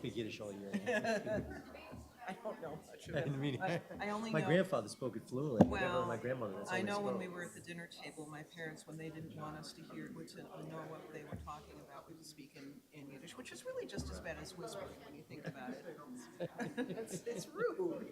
speak Yiddish all year. I don't know much of I it. mean, I only my know. grandfather spoke it fluently. Never Well, my grandmother. That's all I they know when spoke. we were at the dinner table, my parents, when they didn't want us to hear, to know what they were talking about, we would speak in Yiddish, which is really just as bad as whispering when you think about it. It's rude.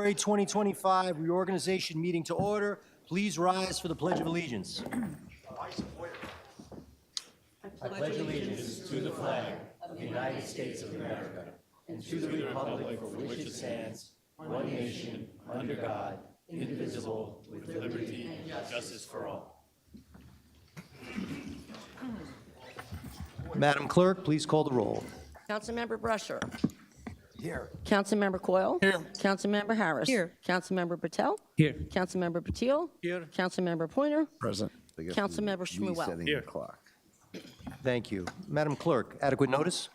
January 2025 reorganization meeting to order. Please rise for the Pledge of Allegiance. I pledge allegiance to the flag of the United States of America and to the republic for which it stands, one nation, under God, indivisible, with liberty and justice for all. Madam Clerk, please call the roll. Councilmember Brusher. Here. Councilmember Coyle. Here. Councilmember Harris. Here. Councilmember Patel. Here. Councilmember Patil. Here. Councilmember Pointer. Present. Councilmember Shmuel. Resetting the clock. Thank you. Madam Clerk, adequate notice?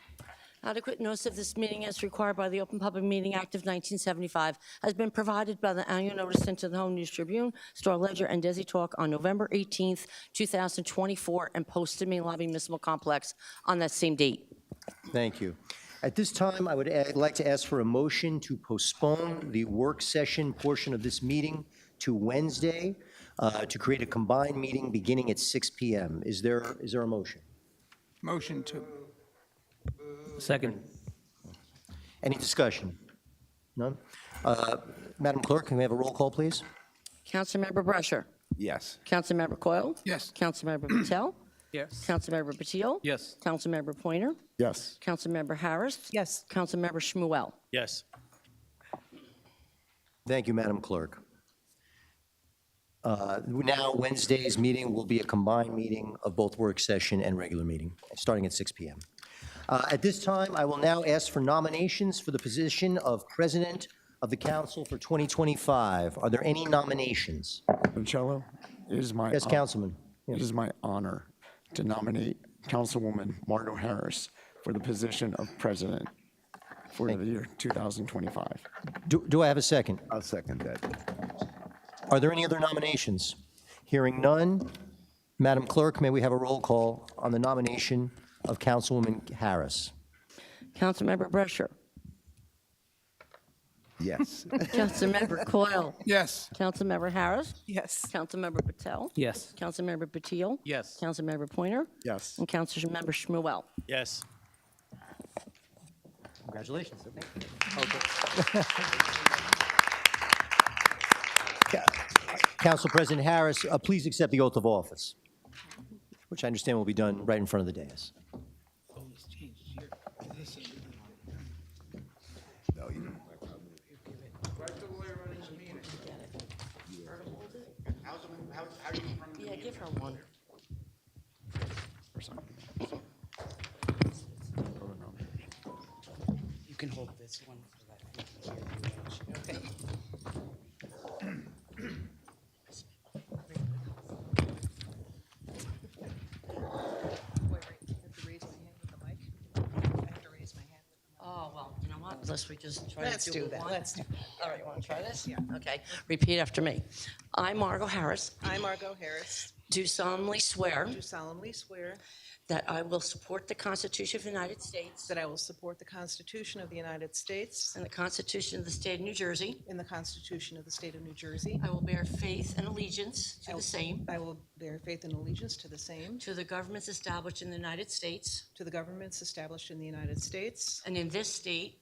Adequate notice of this meeting as required by the Open Public Meeting Act of 1975 has been provided by the annual notice sent to the Home News Tribune, Star Ledger, and Desi Talk on November 18th, 2024, and posted in Main Lobby Municipal Complex on that same date. Thank you. At this time, I would like to ask for a motion to postpone the work session portion of this meeting to Wednesday to create a combined meeting beginning at 6 p.m. Is there a motion? Motion to. Second. Any discussion? None? Madam Clerk, can we have a roll call, please? Councilmember Brusher. Yes. Councilmember Coyle. Yes. Councilmember Patel. Yes. Councilmember Patil. Yes. Councilmember Pointer. Yes. Councilmember Harris. Yes. Councilmember Shmuel. Yes. Thank you, Madam Clerk. Now, Wednesday's meeting will be a combined meeting of both work session and regular meeting, starting at 6 p.m. At this time, I will now ask for nominations for the position of President of the Council for 2025. Are there any nominations? Cello, it is my. Yes, Councilman. It is my honor to nominate Councilwoman Margot Harris for the position of President for the year 2025. Do I have a second? I'll second that. Are there any other nominations? Hearing none, Madam Clerk, may we have a roll call on the nomination of Councilwoman Harris? Councilmember Brusher. Yes. Councilmember Coyle. Yes. Councilmember Harris. Yes. Councilmember Patel. Yes. Councilmember Patil. Yes. Councilmember Pointer. Yes. And Councilmember Shmuel. Yes. Congratulations. Council President Harris, please accept the oath of office, which I understand will be done right in front of the dais. No, you don't. Yeah, give her one. You can hold this one for that. Okay. Oh, well, you know what? Unless we just try Let's to do it that. one. Let's do All right, you want to try this? Yeah. Okay. Repeat after me. I, Margot Harris, I, Margot Harris, do solemnly swear do solemnly swear that I will support the Constitution of the United States that I will support the Constitution of the United States and the Constitution of the State of New Jersey. and the Constitution of the State of New Jersey. I will bear faith and allegiance to the same, I will bear faith and allegiance to the same, to the governments established in the United States to the governments established in the United States and in this state,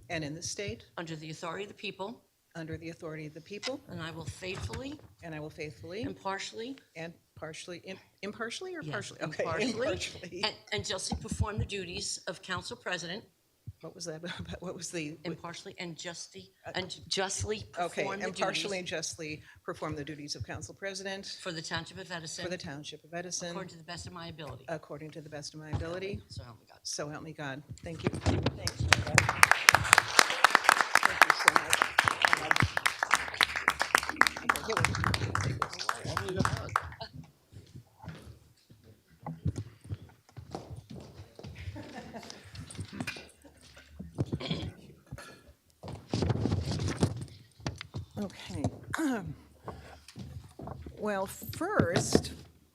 and in this state, under the authority of the people, under the authority of the people, and I will faithfully, and I will faithfully impartially, and impartially or yes, partially? Okay, impartially, impartially. and justly perform the duties of Council President, What was that? What was the? impartially and justly Okay, perform the impartially and duties justly perform the duties of Council President for the Township of Edison for the Township of Edison according to the best of my ability. according to the best of my ability. So help me God. So help me God. Thank you. Thanks. Thank you so much. Okay. Well, first,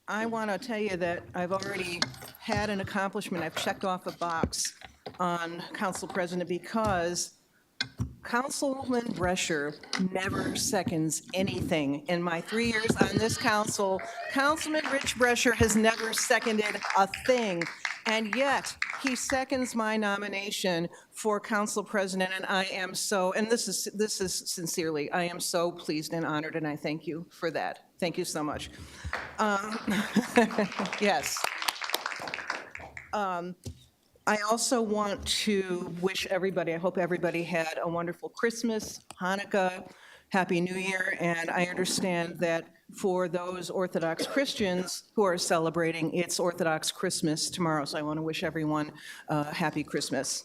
I want to tell you that I've already had an accomplishment. I've checked off a box on Council President because Councilman Brescher never seconds anything. In my 3 years on this council, Councilman Rich Brescher has never seconded a thing. And yet, he seconds my nomination for council president, and I am so, and this is sincerely, I am so pleased and honored, and I thank you for that. Thank you so much. Yes. I also want to wish everybody, I hope everybody had a wonderful Christmas, Hanukkah, Happy New Year, and I understand that for those Orthodox Christians who are celebrating, it's Orthodox Christmas tomorrow, so I want to wish everyone Happy Christmas.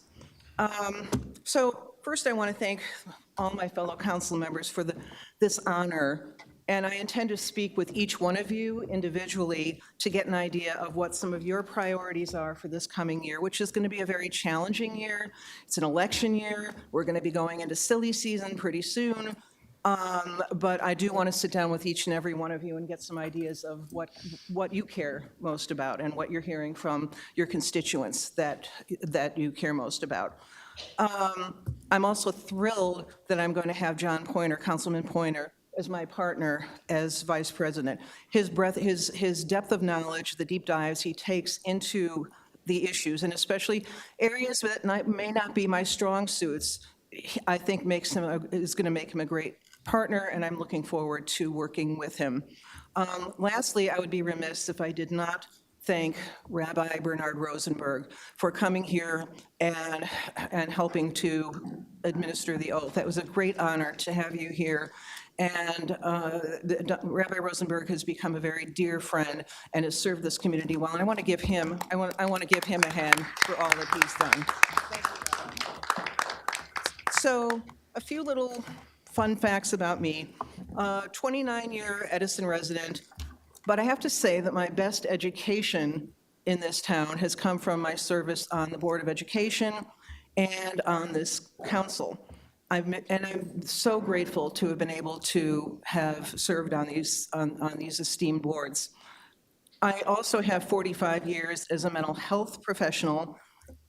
So first, I want to thank all my fellow council members for this honor, and I intend to speak with each one of you individually to get an idea of what some of your priorities are for this coming year, which is going to be a very challenging year. It's an election year. We're going to be going into silly season pretty soon. But I do want to sit down with each and every one of you and get some ideas of what you care most about and what you're hearing from your constituents that you care most about. I'm also thrilled that I'm going to have John Pointer, Councilman Pointer, as my partner as vice president. His depth of knowledge, the deep dives he takes into the issues, and especially areas that may not be my strong suits, I think is going to make him a great partner, and I'm looking forward to working with him. Lastly, I would be remiss if I did not thank Rabbi Bernard Rosenberg for coming here and helping to administer the oath. That was a great honor to have you here. And Rabbi Rosenberg has become a very dear friend and has served this community well. And I want to give him, I want to give him a hand for all that he's done. So a few little fun facts about me. 29-year Edison resident, but I have to say that my best education in this town has come from my service on the Board of Education and on this council. I'm so grateful to have been able to have served on these esteemed boards. I also have 45 years as a mental health professional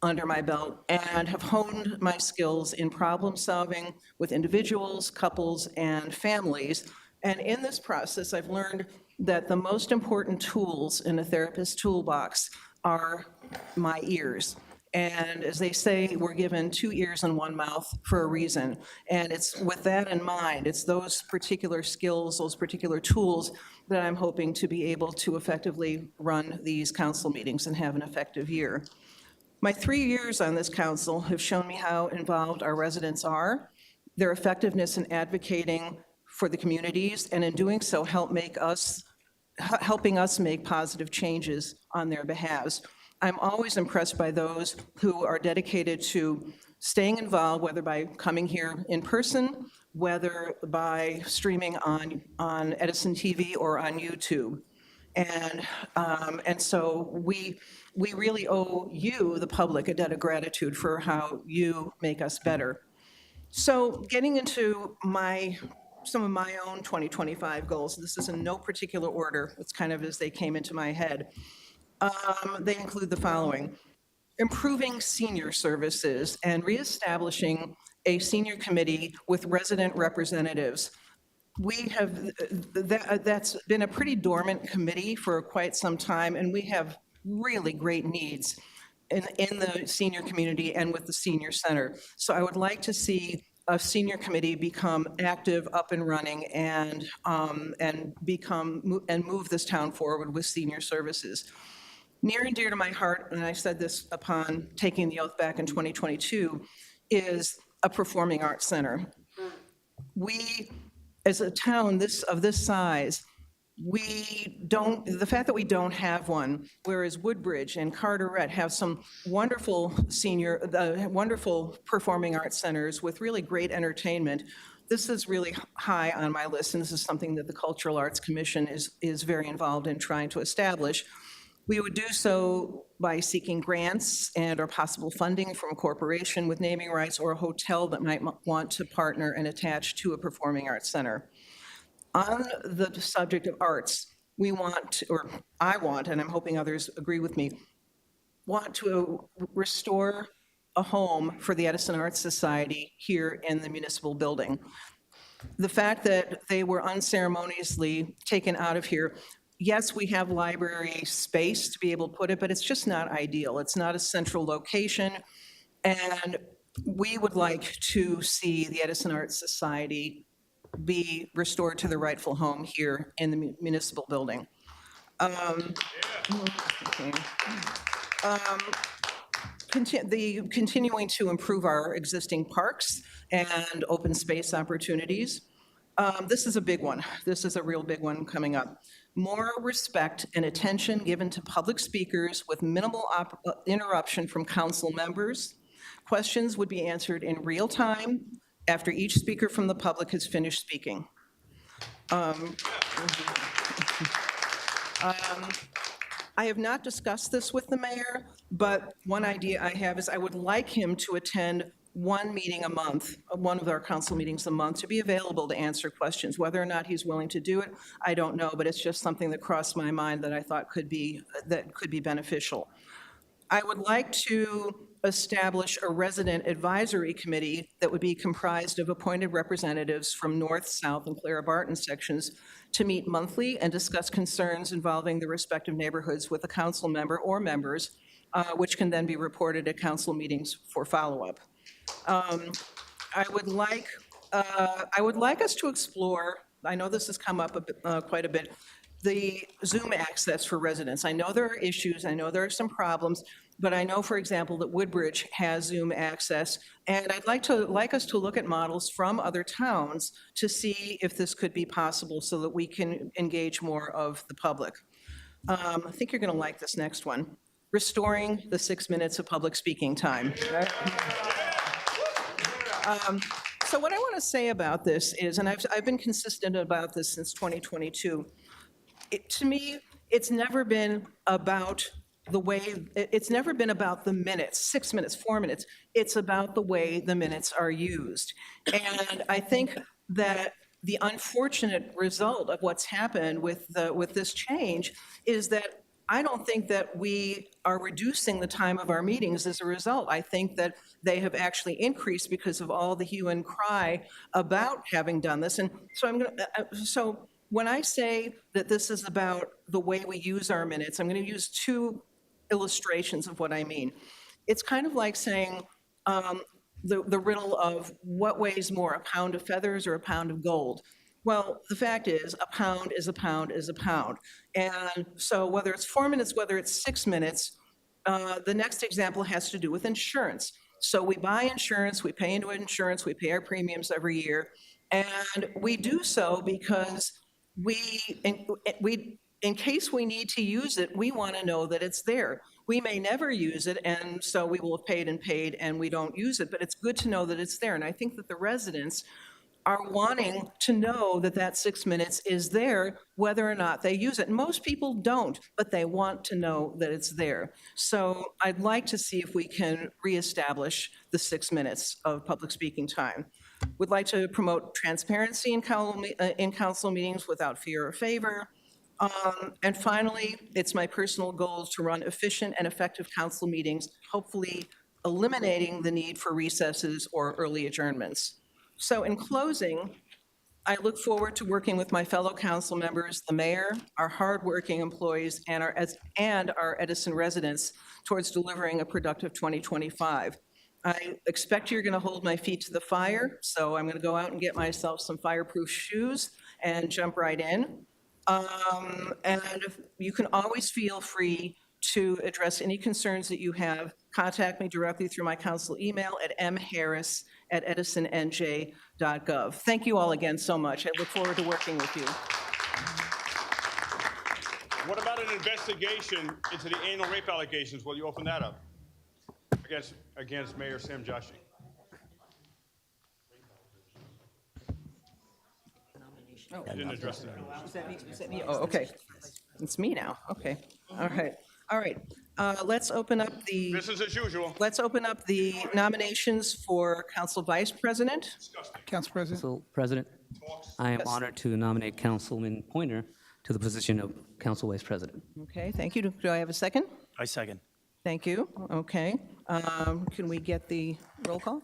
under my belt and have honed my skills in problem solving with individuals, couples, and families. And in this process, I've learned that the most important tools in a therapist's toolbox are my ears. And as they say, we're given 2 ears and 1 mouth for a reason. And it's with that in mind, it's those particular skills, those particular tools that I'm hoping to be able to effectively run these council meetings and have an effective year. My 3 years on this council have shown me how involved our residents are, their effectiveness in advocating for the communities, and in doing so, helping us make positive changes on their behalves. I'm always impressed by those who are dedicated to staying involved, whether by coming here in person, whether by streaming on Edison TV or on YouTube. And so we really owe you, the public, a debt of gratitude for how you make us better. So getting into some of my own 2025 goals, this is in no particular order, it's kind of as they came into my head. They include the following: improving senior services and reestablishing a senior committee with resident representatives. That's been a pretty dormant committee for quite some time, and we have really great needs in the senior community and with the senior center. So I would like to see a senior committee become active, up and running, and move this town forward with senior services. Near and dear to my heart, and I said this upon taking the oath back in 2022, is a performing arts center. We, as a town of this size, the fact that we don't have one, whereas Woodbridge and Carteret have some wonderful wonderful performing arts centers with really great entertainment, this is really high on my list, and this is something that the Cultural Arts Commission is very involved in trying to establish. We would do so by seeking grants and/or possible funding from a corporation with naming rights or a hotel that might want to partner and attach to a performing arts center. On the subject of arts, I want, and I'm hoping others agree with me, want to restore a home for the Edison Arts Society here in the municipal building. The fact that they were unceremoniously taken out of here, Yes, we have library space to be able to put it, but it's just not ideal. It's not a central location. And we would like to see the Edison Art Society be restored to the rightful home here in the municipal building. Okay. Continuing to improve our existing parks and open space opportunities. This is a big one. This is a real big one coming up. More respect and attention given to public speakers with minimal interruption from council members. Questions would be answered in real time after each speaker from the public has finished speaking. I have not discussed this with the mayor, but one idea I have is I would like him to attend one meeting a month, one of our council meetings a month, to be available to answer questions. Whether or not he's willing to do it, I don't know, but it's just something that crossed my mind that I thought could be beneficial. I would like to establish a resident advisory committee that would be comprised of appointed representatives from North, South, and Clara Barton sections to meet monthly and discuss concerns involving the respective neighborhoods with a council member or members, which can then be reported at council meetings for follow-up. I would like us to explore, I know this has come up quite a bit, the Zoom access for residents. I know there are issues, I know there are some problems, but I know, for example, that Woodbridge has Zoom access, and I'd like us to look at models from other towns to see if this could be possible so that we can engage more of the public. I think you're going to like this next one. Restoring the 6 minutes of public speaking time. So what I want to say about this is, and I've been consistent about this since 2022, to me, it's never been about the minutes, 6 minutes, 4 minutes. It's about the way the minutes are used. And I think that the unfortunate result of what's happened with this change is that I don't think that we are reducing the time of our meetings as a result. I think that they have actually increased because of all the hue and cry about having done this. And so when I say that this is about the way we use our minutes, I'm going to use two illustrations of what I mean. It's kind of like saying the riddle of what weighs more, a pound of feathers or a pound of gold? Well, the fact is, a pound is a pound is a pound. And so whether it's 4 minutes, whether it's 6 minutes, the next example has to do with insurance. So we buy insurance, we pay into insurance, we pay our premiums every year, and we do so because in case we need to use it, we want to know that it's there. We may never use it, and so we will have paid, and we don't use it, but it's good to know that it's there. And I think that the residents are wanting to know that that 6 minutes is there, whether or not they use it. Most people don't, but they want to know that it's there. So I'd like to see if we can reestablish the 6 minutes of public speaking time. Would like to promote transparency in council meetings without fear or favor. And finally, it's my personal goal to run efficient and effective council meetings, hopefully eliminating the need for recesses or early adjournments. So in closing, I look forward to working with my fellow council members, the mayor, our hardworking employees, and our Edison residents towards delivering a productive 2025. I expect you're going to hold my feet to the fire, so I'm going to go out and get myself some fireproof shoes and jump right in. And you can always feel free to address any concerns that you have. Contact me directly through my council email at mharris@edisonnj.gov. Thank you all again so much. I look forward to working with you. What about an investigation into the anal rape allegations? Will you open that up against Mayor Sam Joshi? You didn't address that. Is that me? Oh, okay. It's me now. Okay. All right. All right. Let's open up the. Business as usual. Let's open up the nominations for Council Vice President. Council President? Council President, I am honored to nominate Councilman Pointer to the position of Council Vice President. Okay, thank you. Do I have a second? I second. Thank you. Okay. Can we get the roll call?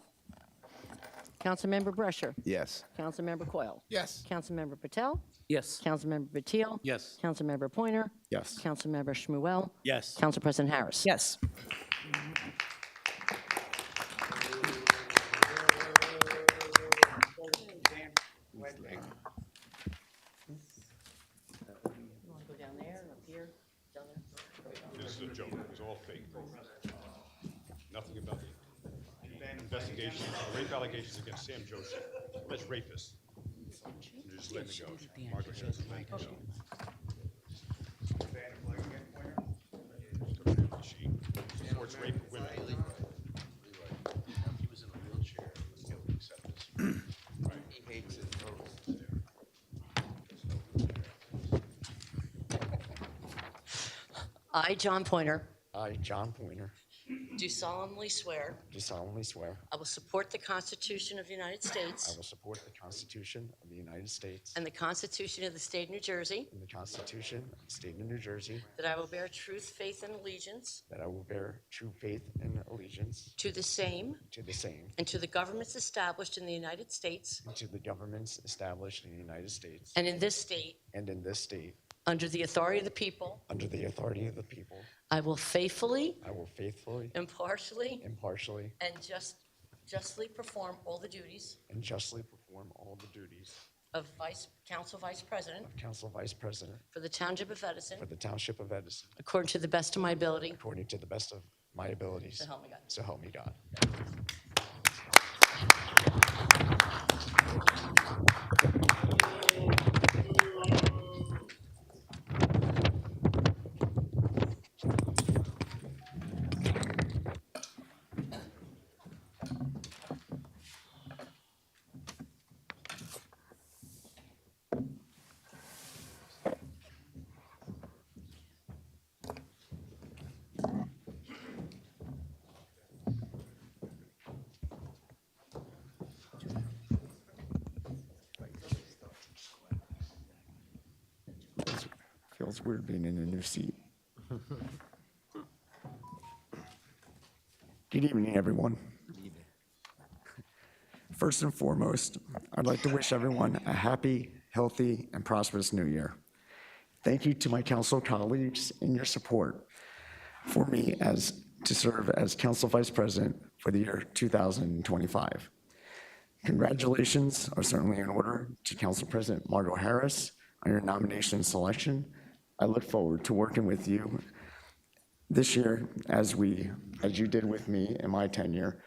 Councilmember Brescher. Yes. Councilmember Coyle. Yes. Councilmember Patel. Yes. Councilmember Battil. Yes. Councilmember Pointer. Yes. Councilmember Shmuel. Yes. Council President Harris. Yes. Go down there, up here, down there. This is a joke. It's all fake. Nothing about the investigation, rape allegations against Sam Joseph, alleged rapist. You're just letting it go. Margaret says, thank you. She supports rape of women. He was in a wheelchair. He'll accept this. He hates it totally. I, John Pointer, I, John Pointer, do solemnly swear do solemnly swear I will support the Constitution of the United I States will support the Constitution of the United States and the Constitution of the State of New Jersey, and the Constitution of the State of New Jersey, that I will bear truth, faith, and allegiance that I will bear true faith and allegiance to the same to the same and to the governments established in the United States and to the governments established in the United States and in this state, and in this state, under the authority of the people. under the authority of the people. I will faithfully, I will faithfully, impartially, impartially, and justly perform all the duties and justly perform all the duties of Council Vice President of Council Vice President for the Township of Edison, for the Township of Edison, according to the best of my ability. according to the best of my abilities. So help me God. So help me God. Feels weird being in a new seat. Good evening, everyone. First and foremost, I'd like to wish everyone a happy, healthy, and prosperous new year. Thank you to my council colleagues and your support for me to serve as Council Vice President for the year 2025. Congratulations are certainly in order to Council President Margot Harris on your nomination and selection. I look forward to working with you this year as you did with me in my tenure,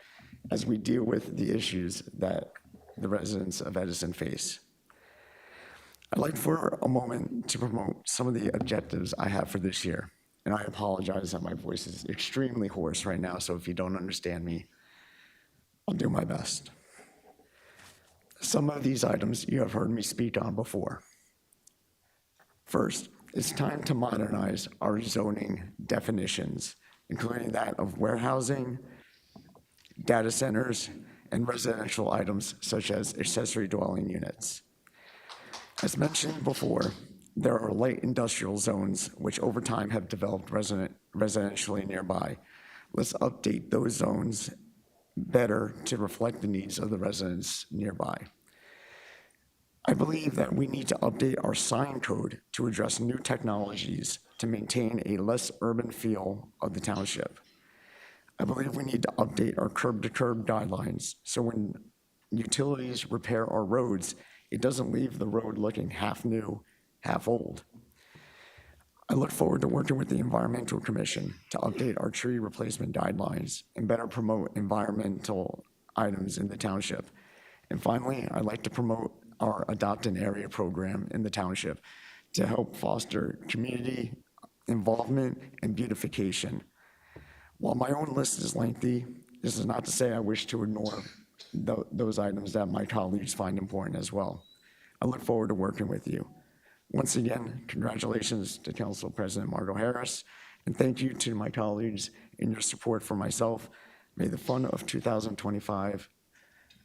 as we deal with the issues that the residents of Edison face. I'd like for a moment to promote some of the objectives I have for this year. And I apologize that my voice is extremely hoarse right now, so if you don't understand me, I'll do my best. Some of these items you have heard me speak on before. First, it's time to modernize our zoning definitions, including that of warehousing, data centers, and residential items such as accessory dwelling units. As mentioned before, there are light industrial zones which over time have developed residentially nearby. Let's update those zones better to reflect the needs of the residents nearby. I believe that we need to update our sign code to address new technologies to maintain a less urban feel of the township. I believe we need to update our curb-to-curb guidelines so when utilities repair our roads, it doesn't leave the road looking half new, half old. I look forward to working with the Environmental Commission to update our tree replacement guidelines and better promote environmental items in the township. And finally, I'd like to promote our Adopt an Area program in the township to help foster community involvement and beautification. While my own list is lengthy, this is not to say I wish to ignore those items that my colleagues find important as well. I look forward to working with you. Once again, congratulations to Council President Margot Harris, and thank you to my colleagues in your support for myself. May the fun of 2025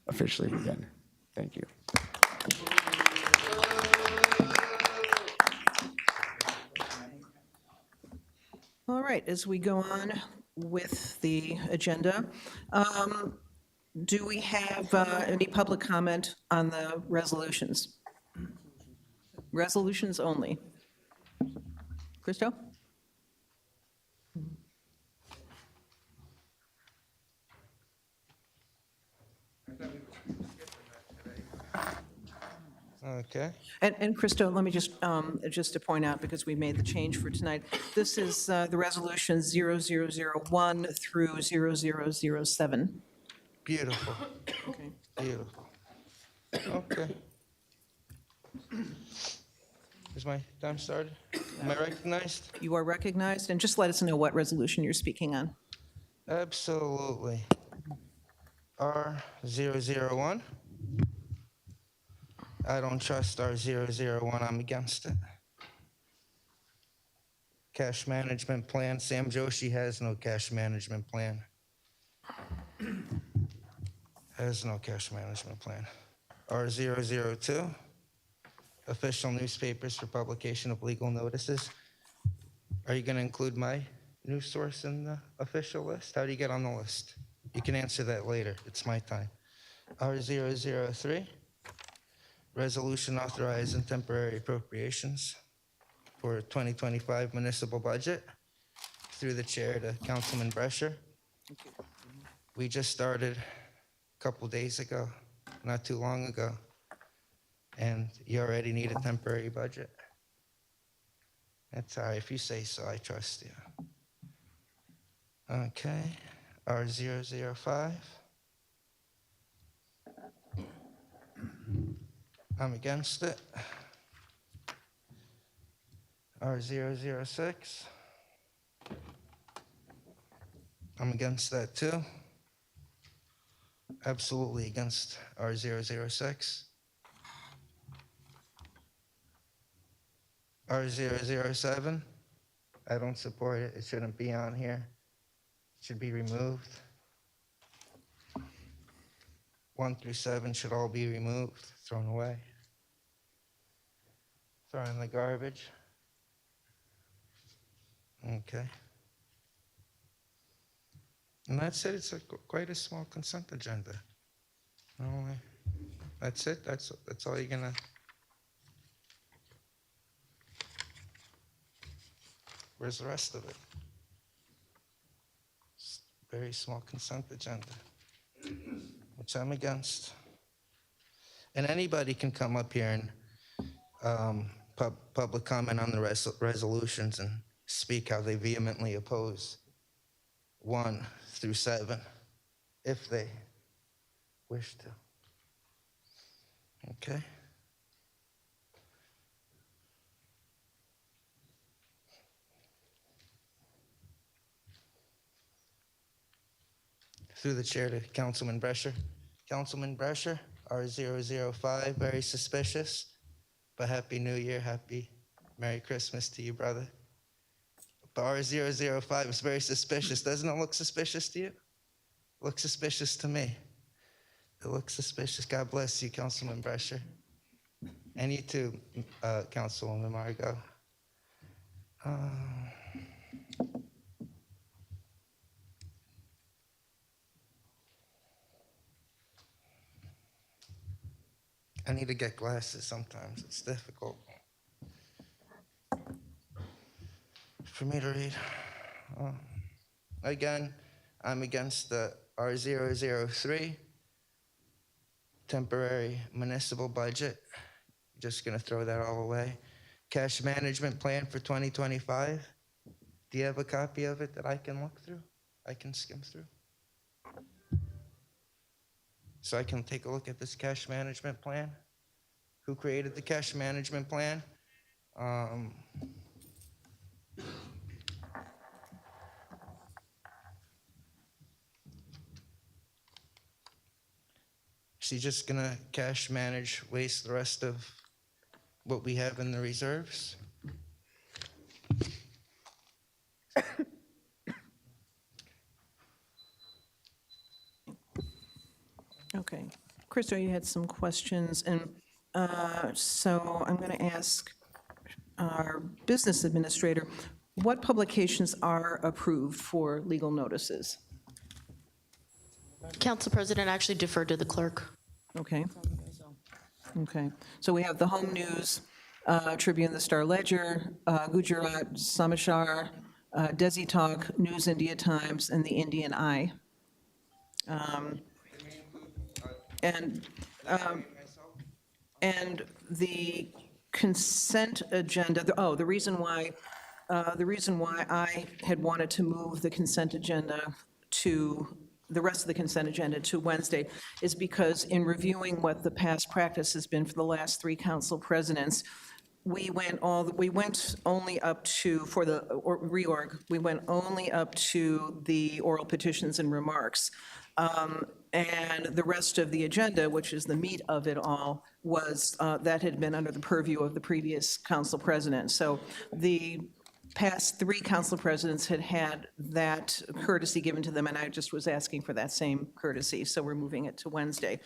officially begin. Thank you. All right, as we go on with the agenda, do we have any public comment on the resolutions? Resolutions only. Christo? Okay. And Christo, let me just to point out, because we made the change for tonight, this is the resolution 0001 through 0007. Beautiful, Okay. beautiful. Okay. Is my time started? Am I recognized? You are recognized, and just let us know what resolution you're speaking on. Absolutely. R001. I don't trust R001. I'm against it. Cash management plan. Sam Joshi has no cash management plan. Has no cash management plan. R002. Official newspapers for publication of legal notices. Are you going to include my news source in the official list? How do you get on the list? You can answer that later. It's my time. R003, resolution authorizing temporary appropriations for 2025 municipal budget. Through the chair to Councilman Brescher. We just started a couple days ago, not too long ago, and you already need a temporary budget. That's all right. If you say so, I trust you. Okay, R005. I'm against it. R006. I'm against that too. Absolutely against R006. R007. I don't support it. It shouldn't be on here. It should be removed. 1 through 7 should all be removed, thrown away. Thrown in the garbage. Okay. And that's it. It's quite a small consent agenda. That's it. That's all you're gonna. Where's the rest of it? It's a very small consent agenda, which I'm against. And anybody can come up here and public comment on the resolutions and speak how they vehemently oppose 1 through 7, if they wish to. Okay? Through the chair to Councilman Brescher. Councilman Brescher, R005, very suspicious, but Happy New Year, Happy Merry Christmas to you, brother. But R005 is very suspicious. Doesn't it look suspicious to you? It looks suspicious to me. It looks suspicious. God bless you, Councilman Brescher. And you too, Councilwoman Margot. I need to get glasses sometimes. It's difficult for me to read. Again, I'm against the R003, temporary municipal budget. Just gonna throw that all away. Cash management plan for 2025. Do you have a copy of it that I can look through? I can skim through? So I can take a look at this cash management plan. Who created the cash management plan? She's just gonna cash manage, waste the rest of what we have in the reserves? Okay. Christo, you had some questions, and so I'm going to ask our business administrator, what publications are approved for legal notices? Council President, I actually deferred to the clerk. Okay. Okay. So we have the Home News, Tribune, the Star Ledger, Gujarat Samachar, Desi Talk, News India Times, and the Indian Eye. And the consent agenda, the reason why I had wanted to move the consent agenda to, the rest of the consent agenda to Wednesday is because in reviewing what the past practice has been for the last 3 council presidents, we went only up to, for the reorg, we went only up to the oral petitions and remarks. And the rest of the agenda, which is the meat of it all, was, that had been under the purview of the previous council president. So the past 3 council presidents had had that courtesy given to them, and I just was asking for that same courtesy, so we're moving it to Wednesday.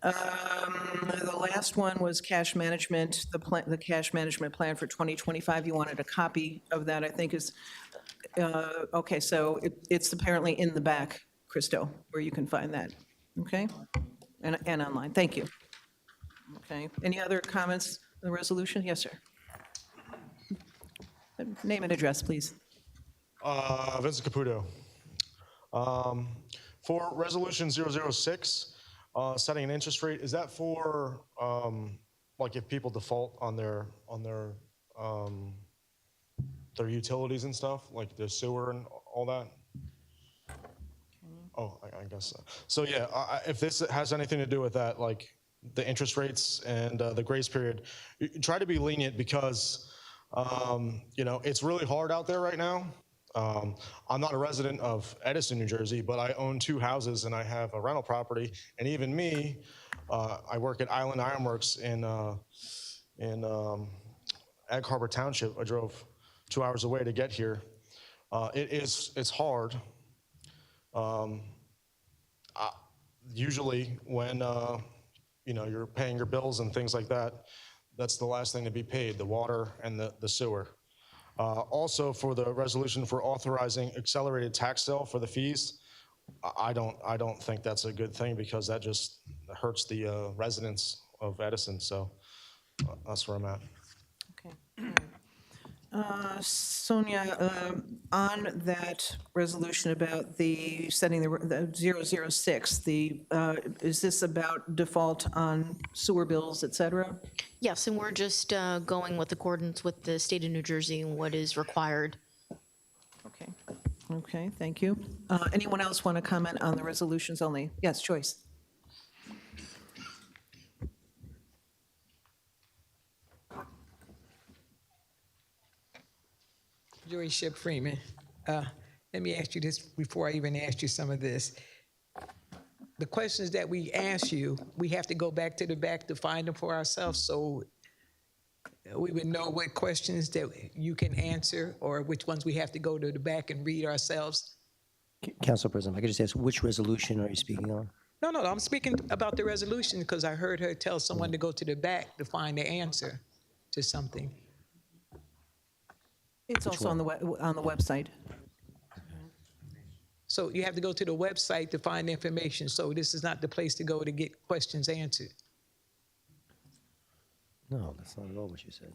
The last one was cash management, the cash management plan for 2025. You wanted a copy of that, I think is, okay, so it's apparently in the back, Christo, where you can find that, okay? And online, thank you. Okay, any other comments on the resolution? Yes, sir. Name and address, please. Vincent Caputo. For resolution 006, setting an interest rate, is that for like if people default on their utilities and stuff, like the sewer and all that? Oh, I guess so. So yeah, if this has anything to do with that, like the interest rates and the grace period, try to be lenient because you know, it's really hard out there right now. I'm not a resident of Edison, New Jersey, but I own 2 houses and I have a rental property. And even me, I work at Island Ironworks in Egg Harbor Township. I drove 2 hours away to get here. It's hard. Usually when you know, you're paying your bills and things like that, that's the last thing to be paid, the water and the sewer. Also, for the resolution for authorizing accelerated tax sale for the fees, I don't think that's a good thing because that just hurts the residents of Edison. So that's where I'm at. Okay. All right. Sonia, on that resolution about the setting the 006, is this about default on sewer bills, et cetera? Yes, and we're just going with accordance with the state of New Jersey and what is required. Okay. Okay, thank you. Anyone else want to comment on the resolutions only? Yes, Joyce. Joyce Ship Freeman. Let me ask you this before I even ask you some of this. The questions that we ask you, we have to go back to the back to find them for ourselves, so we would know what questions that you can answer or which ones we have to go to the back and read ourselves. Council President, if I could just ask, which resolution are you speaking on? No, I'm speaking about the resolution because I heard her tell someone to go to the back to find the answer to something. It's also on the website. So you have to go to the website to find the information. So this is not the place to go to get questions answered. No, that's not at all what you said.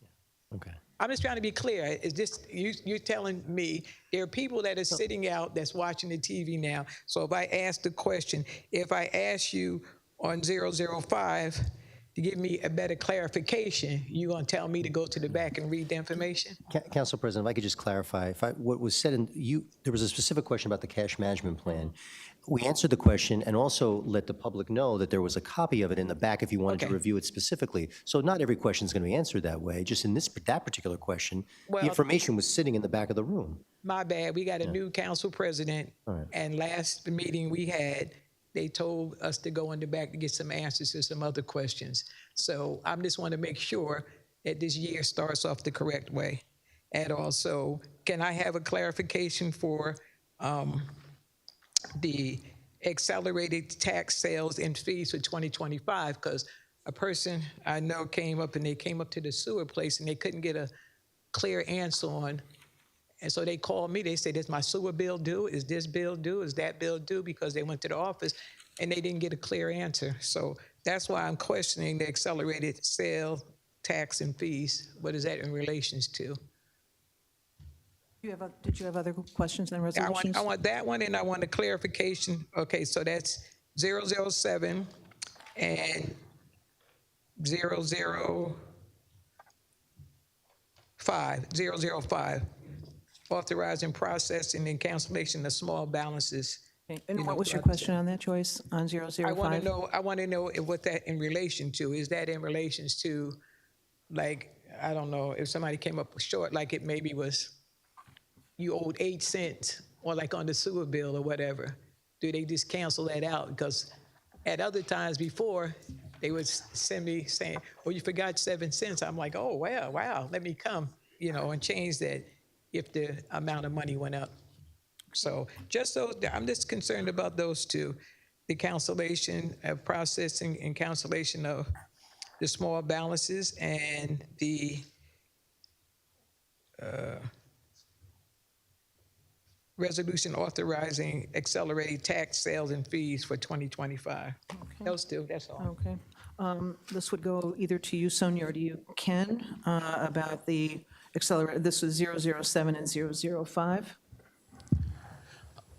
Yeah. Okay. I'm just trying to be clear. Is this, you're telling me there are people that are sitting out that's watching the TV now. So if I ask the question, if I ask you on 005 to give me a better clarification, you're going to tell me to go to the back and read the information? Council President, if I could just clarify, what was said there was a specific question about the cash management plan. We answered the question and also let the public know that there was a copy of it in the back if you wanted to review it specifically. So not every question is going to be answered that way. Just in that particular question, the information was sitting in the back of the room. My bad. We got a new council president, and last meeting we had, they told us to go in the back to get some answers to some other questions. So I just want to make sure that this year starts off the correct way. And also, can I have a clarification for the accelerated tax sales and fees for 2025? Because a person I know came up to the sewer place and they couldn't get a clear answer on. And so they called me, they said, is my sewer bill due? Is this bill due? Is that bill due? Because they went to the office and they didn't get a clear answer. So that's why I'm questioning the accelerated sale tax and fees. What is that in relations to? Did you have other questions on I resolutions? want that one, and I want a clarification. Okay, so that's 007 and 005, authorizing processing and cancellation of small balances. Okay, and you what know, was your but- question on that, Joyce, on 005? I want to know what that in relation to. Is that in relations to, like, I don't know, if somebody came up short, like it maybe was, you owed 8 cents, or like on the sewer bill or whatever, do they just cancel that out? Because at other times before, they would send me saying, oh, you forgot 7 cents. I'm like, oh, wow, let me come, and change that if the amount of money went up. So just those, I'm just concerned about those two, the cancellation of processing and cancellation of the small balances and the resolution authorizing accelerated tax sales and fees for 2025. Those two, that's all. Okay. This would go either to you, Sonia, or to you, Ken, about the accelerated, this was 007 and 005.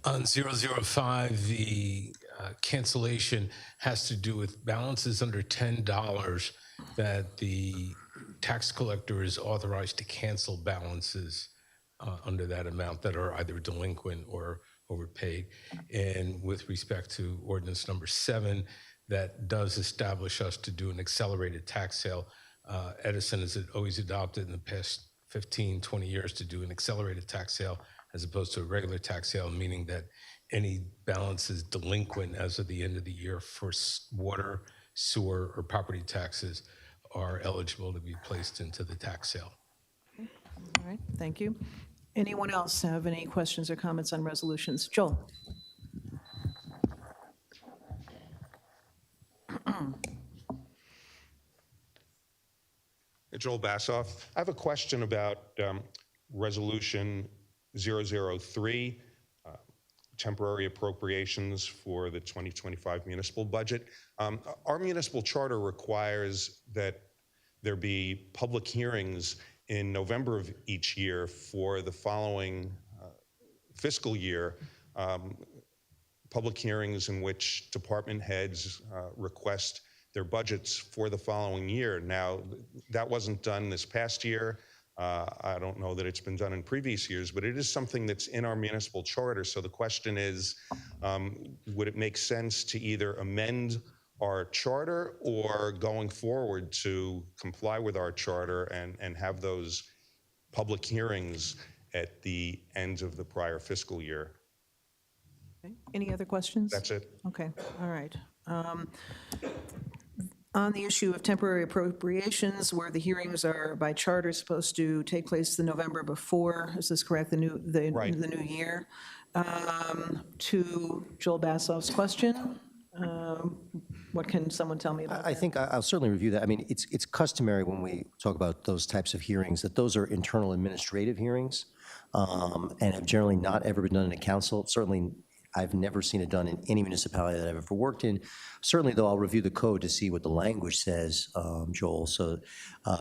On 005, the cancellation has to do with balances under $10 that the tax collector is authorized to cancel balances under that amount that are either delinquent or overpaid. And with respect to ordinance number 7, that does establish us to do an accelerated tax sale. Edison has always adopted in the past 15, 20 years to do an accelerated tax sale as opposed to a regular tax sale, meaning that any balances delinquent as of the end of the year for water, sewer, or property taxes are eligible to be placed into the tax sale. All right, thank you. Anyone else have any questions or comments on resolutions? Joel? Joel Bassoff. I have a question about Resolution 003, temporary appropriations for the 2025 municipal budget. Our municipal charter requires that there be public hearings in November of each year for the following fiscal year, public hearings in which department heads request their budgets for the following year. Now, that wasn't done this past year. I don't know that it's been done in previous years, but it is something that's in our municipal charter. So the question is, would it make sense to either amend our charter or going forward to comply with our charter and have those public hearings at the end of the prior fiscal year? Okay. Any other questions? That's it. Okay, all right. On the issue of temporary appropriations, where the hearings are by charter supposed to take place the November before, is this correct, Right. the new year? To Joel Bassoff's question, what can someone tell me about I think I'll certainly review that. I mean, it's customary when we talk about those types of hearings that those are internal administrative hearings and have generally not ever been done in a council. Certainly, I've never seen it done in any municipality that I've ever worked in. Certainly, though, I'll review the code to see what the language says, Joel, so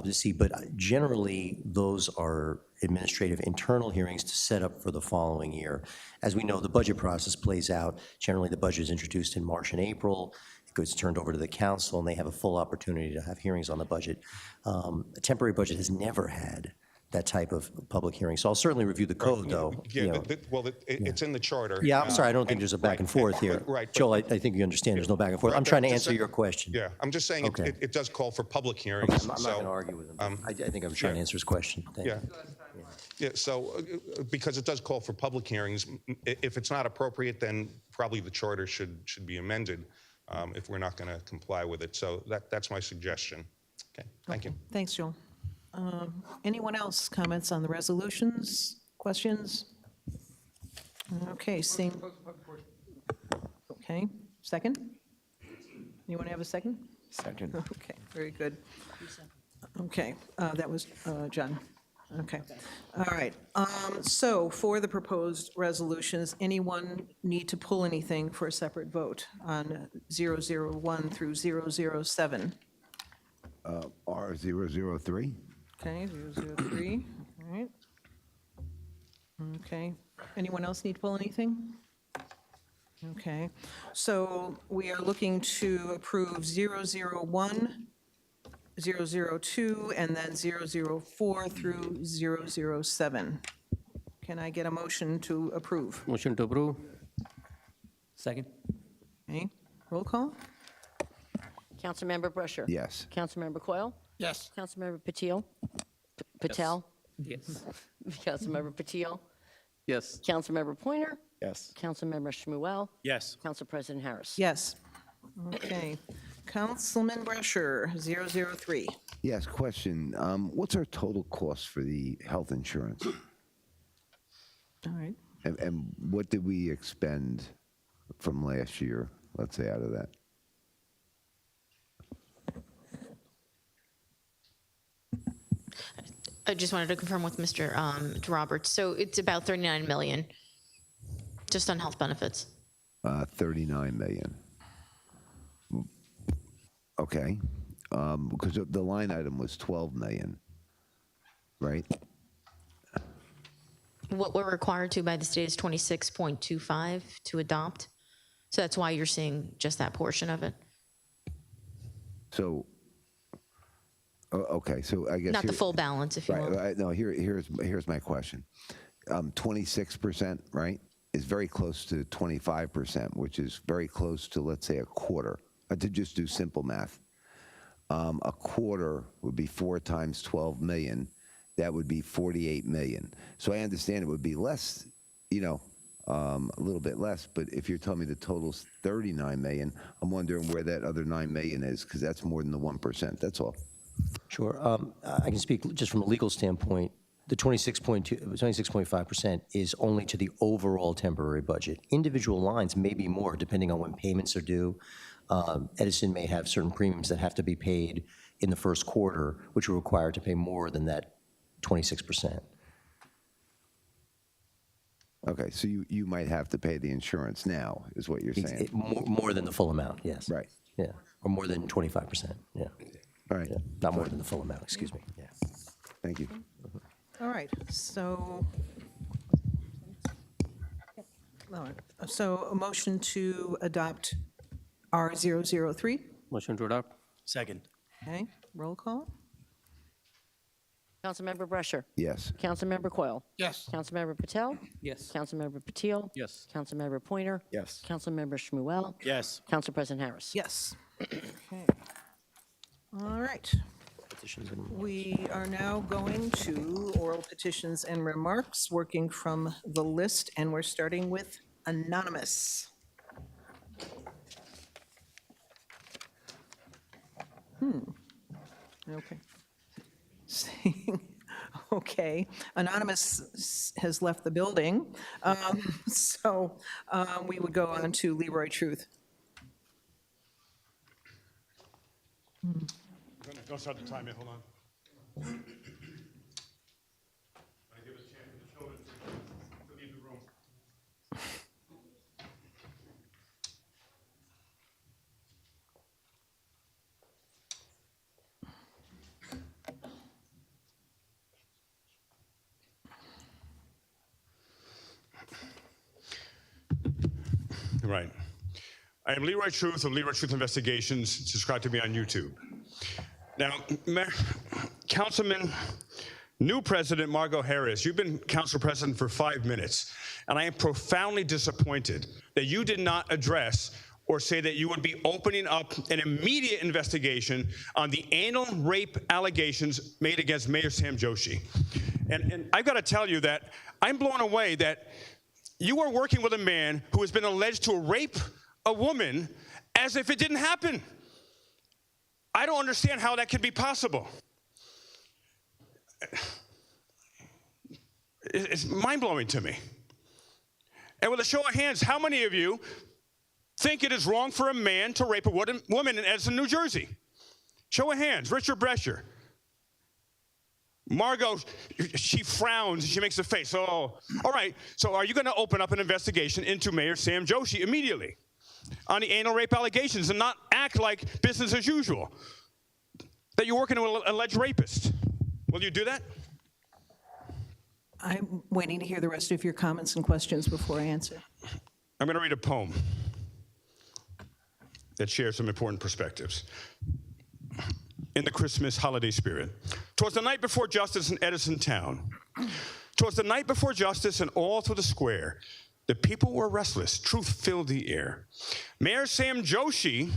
to see. But generally, those are administrative internal hearings to set up for the following year. As we know, the budget process plays out. Generally, the budget is introduced in March and April. It gets turned over to the council, and they have a full opportunity to have hearings on the budget. A temporary budget has never had that type of public hearing. So I'll certainly review the code, though. Yeah, it's in the charter. Yeah, I'm sorry, I don't think there's a back and forth here. Right. Joel, I think you understand there's no back and forth. I'm trying to answer your question. Yeah, I'm just saying Okay. it does call for public Okay, hearings. I'm not going to argue with him. I think I'm trying to answer his question. Thank Yeah. you. Yeah, so because it does call for public hearings, if it's not appropriate, then probably the charter should be amended if we're not going to comply with it. So that's my suggestion. Okay, thank you. Thanks, Joel. Anyone else comments on the resolutions, questions? Okay, seeing. Okay, second? Anyone have a second? Second. Okay, very good. Okay, that was John. Okay, all right. So for the proposed resolutions, anyone need to pull anything for a separate vote on 001 through 007? R003. Okay, 003, all right. Okay, anyone else need to pull anything? Okay, so we are looking to approve 001, 002, and then 004 through 007. Can I get a motion to approve? Motion to approve. Second. Okay, roll call? Councilmember Brusher. Yes. Councilmember Coyle. Yes. Councilmember Patel. Patel. Yes. Councilmember Patel. Yes. Councilmember Pointer. Yes. Councilmember Shmuel. Yes. Council President Harris. Yes. Okay, Councilman Brusher, 003. Yes, question. What's our total cost for the health insurance? All right. And what did we expend from last year, let's say, out of that? I just wanted to confirm with Mr. Roberts. So it's about 39 million, just on health benefits. 39 million. Okay. Because the line item was 12 million, right? What we're required to by the state is 26.25 to adopt. So that's why you're seeing just that portion of it. So, okay, so I guess. Not the full balance, if you will. Right, no, here's my question. 26%, right, is very close to 25%, which is very close to, let's say, a quarter. To just do simple math. A quarter would be 4 times 12 million. That would be 48 million. So I understand it would be less, a little bit less, but if you're telling me the total's 39 million, I'm wondering where that other 9 million is, because that's more than the 1%, that's all. Sure. I can speak just from a legal standpoint. The 26.5% is only to the overall temporary budget. Individual lines may be more, depending on when payments are due. Edison may have certain premiums that have to be paid in the first quarter, which are required to pay more than that 26%. Okay, so you might have to pay the insurance now, is what you're saying? More than the full amount, yes. Right. Yeah, or more than 25%, yeah. All right. Yeah. Not more than the full amount, excuse me, yeah. Thank you. All right, so a motion to adopt R003, Motion to adopt. Second. okay, roll call? Councilmember Brusher. Yes. Councilmember Coyle. Yes. Councilmember Patel. Yes. Councilmember Patel. Yes. Councilmember Pointer. Yes. Councilmember Shmuel. Yes. Council President Harris. Yes. Okay. All right, Petitions and- we are now going to oral petitions and remarks, working from the list, and we're starting with anonymous. Okay. Okay, anonymous has left the building, so we would go on to Leroy Truth. Don't start the time yet, hold on. I give a chance to the children to leave the room. Right. I am Leroy Truth of Leroy Truth Investigations. Subscribe to me on YouTube. Now, Councilman, new President Margot Harris, you've been Council President for 5 minutes, and I am profoundly disappointed that you did not address or say that you would be opening up an immediate investigation on the anal rape allegations made against Mayor Sam Joshi. And I've got to tell you that I'm blown away that you are working with a man who has been alleged to rape a woman as if it didn't happen. I don't understand how that could be possible. It's mind-blowing to me. And with a show of hands, how many of you think it is wrong for a man to rape a woman in Edison, New Jersey? Show of hands. Richard Brescher. Margot, she frowns, she makes a face. Oh, all right. So are you going to open up an investigation into Mayor Sam Joshi immediately on the anal rape allegations and not act like business as usual? that you're working with an alleged rapist. Will you do that? I'm waiting to hear the rest of your comments and questions before I answer. I'm going to read a poem that shares some important perspectives. In the Christmas holiday spirit. 'Twas the night before justice in Edison town. 'Twas the night before justice, and all through the square, the people were restless. Truth filled the air. Mayor Sam Joshi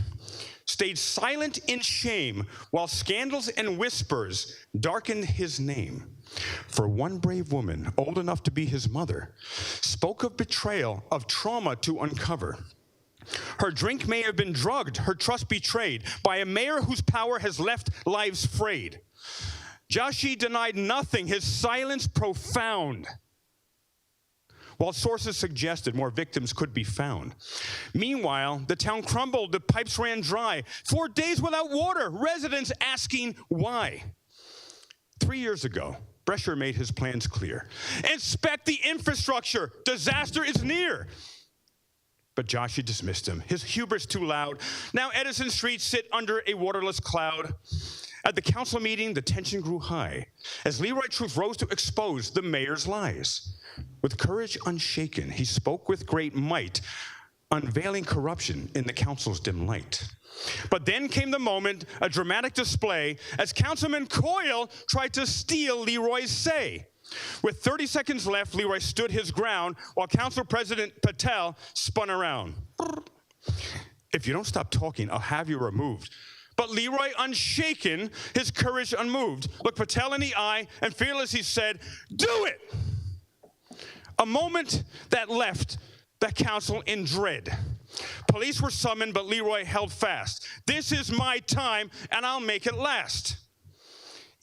stayed silent in shame while scandals and whispers darkened his name. For one brave woman, old enough to be his mother, spoke of betrayal, of trauma to uncover. Her drink may have been drugged, her trust betrayed by a mayor whose power has left lives frayed. Joshi denied nothing, his silence profound. While sources suggested more victims could be found. Meanwhile, the town crumbled, the pipes ran dry. 4 days without water, residents asking why. 3 years ago, Brescher made his plans clear. Inspect the infrastructure, disaster is near. But Joshi dismissed him, his hubris too loud. Now Edison streets sit under a waterless cloud. At the council meeting, the tension grew high as Leroy Truth rose to expose the mayor's lies. With courage unshaken, he spoke with great might, unveiling corruption in the council's dim light. But then came the moment, a dramatic display, as Councilman Coyle tried to steal Leroy's say. With 30 seconds left, Leroy stood his ground while Council President Patel spun around. If you don't stop talking, I'll have you removed. But Leroy, unshaken, his courage unmoved, looked Patel in the eye, and fearless he said, "Do it!" A moment that left the council in dread. Police were summoned, but Leroy held fast. This is my time, and I'll make it last.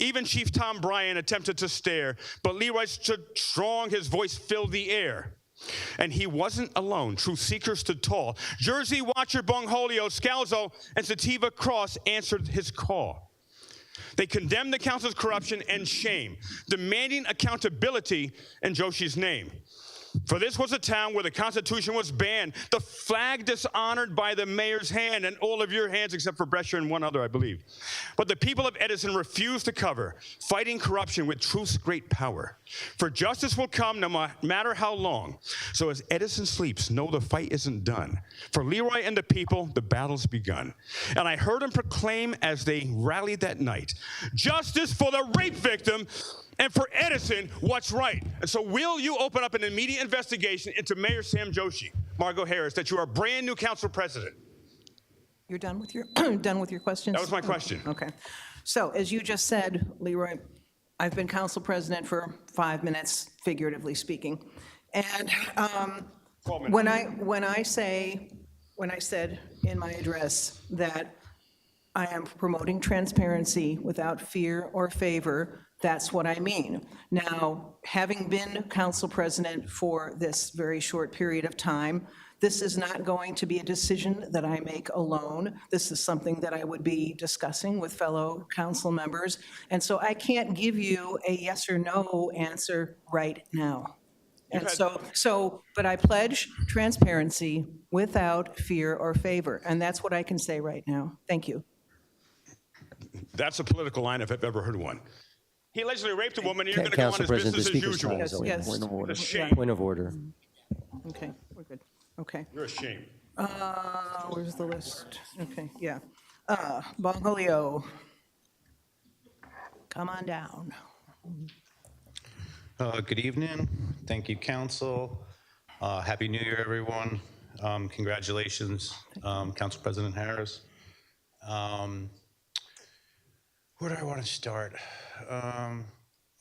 Even Chief Tom Bryan attempted to stare, but Leroy stood strong, his voice filled the air. And he wasn't alone. Truth seekers stood tall. Jersey watcher Bongholio, Scalzo, and Sativa Cross answered his call. They condemned the council's corruption and shame, demanding accountability in Joshi's name. For this was a town where the Constitution was banned, the flag dishonored by the mayor's hand, and all of your hands except for Brescher and one other, I believe. But the people of Edison refused to cover, fighting corruption with truth's great power. For justice will come no matter how long. So as Edison sleeps, know the fight isn't done. For Leroy and the people, the battle's begun. And I heard him proclaim as they rallied that night, justice for the rape victim, and for Edison, what's right? And so will you open up an immediate investigation into Mayor Sam Joshi, Margot Harris, that you are brand new council president? You're done with your done with your questions? That was my question. Okay. So as you just said, Leroy, I've been council president for 5 minutes, figuratively speaking. And when I said in my address that I am promoting transparency without fear or favor, that's what I mean. Now, having been council president for this very short period of time, this is not going to be a decision that I make alone. This is something that I would be discussing with fellow council members. And so I can't give you a yes or no answer right now. And but I pledge transparency without fear or favor. And that's what I can say right now. Thank you. That's a political line if I've ever heard one. He allegedly raped a woman, and you're going to go on Council as President, the business as speaker's time usual. is over. Yes. Point of order. It's a shame. Point of order. Okay, we're good. Okay. You're a shame. Where's the list? Okay, yeah. Bongholio, come on down. Good evening. Thank you, council. Happy New Year, everyone. Congratulations, Council President Harris. Where do I want to start? I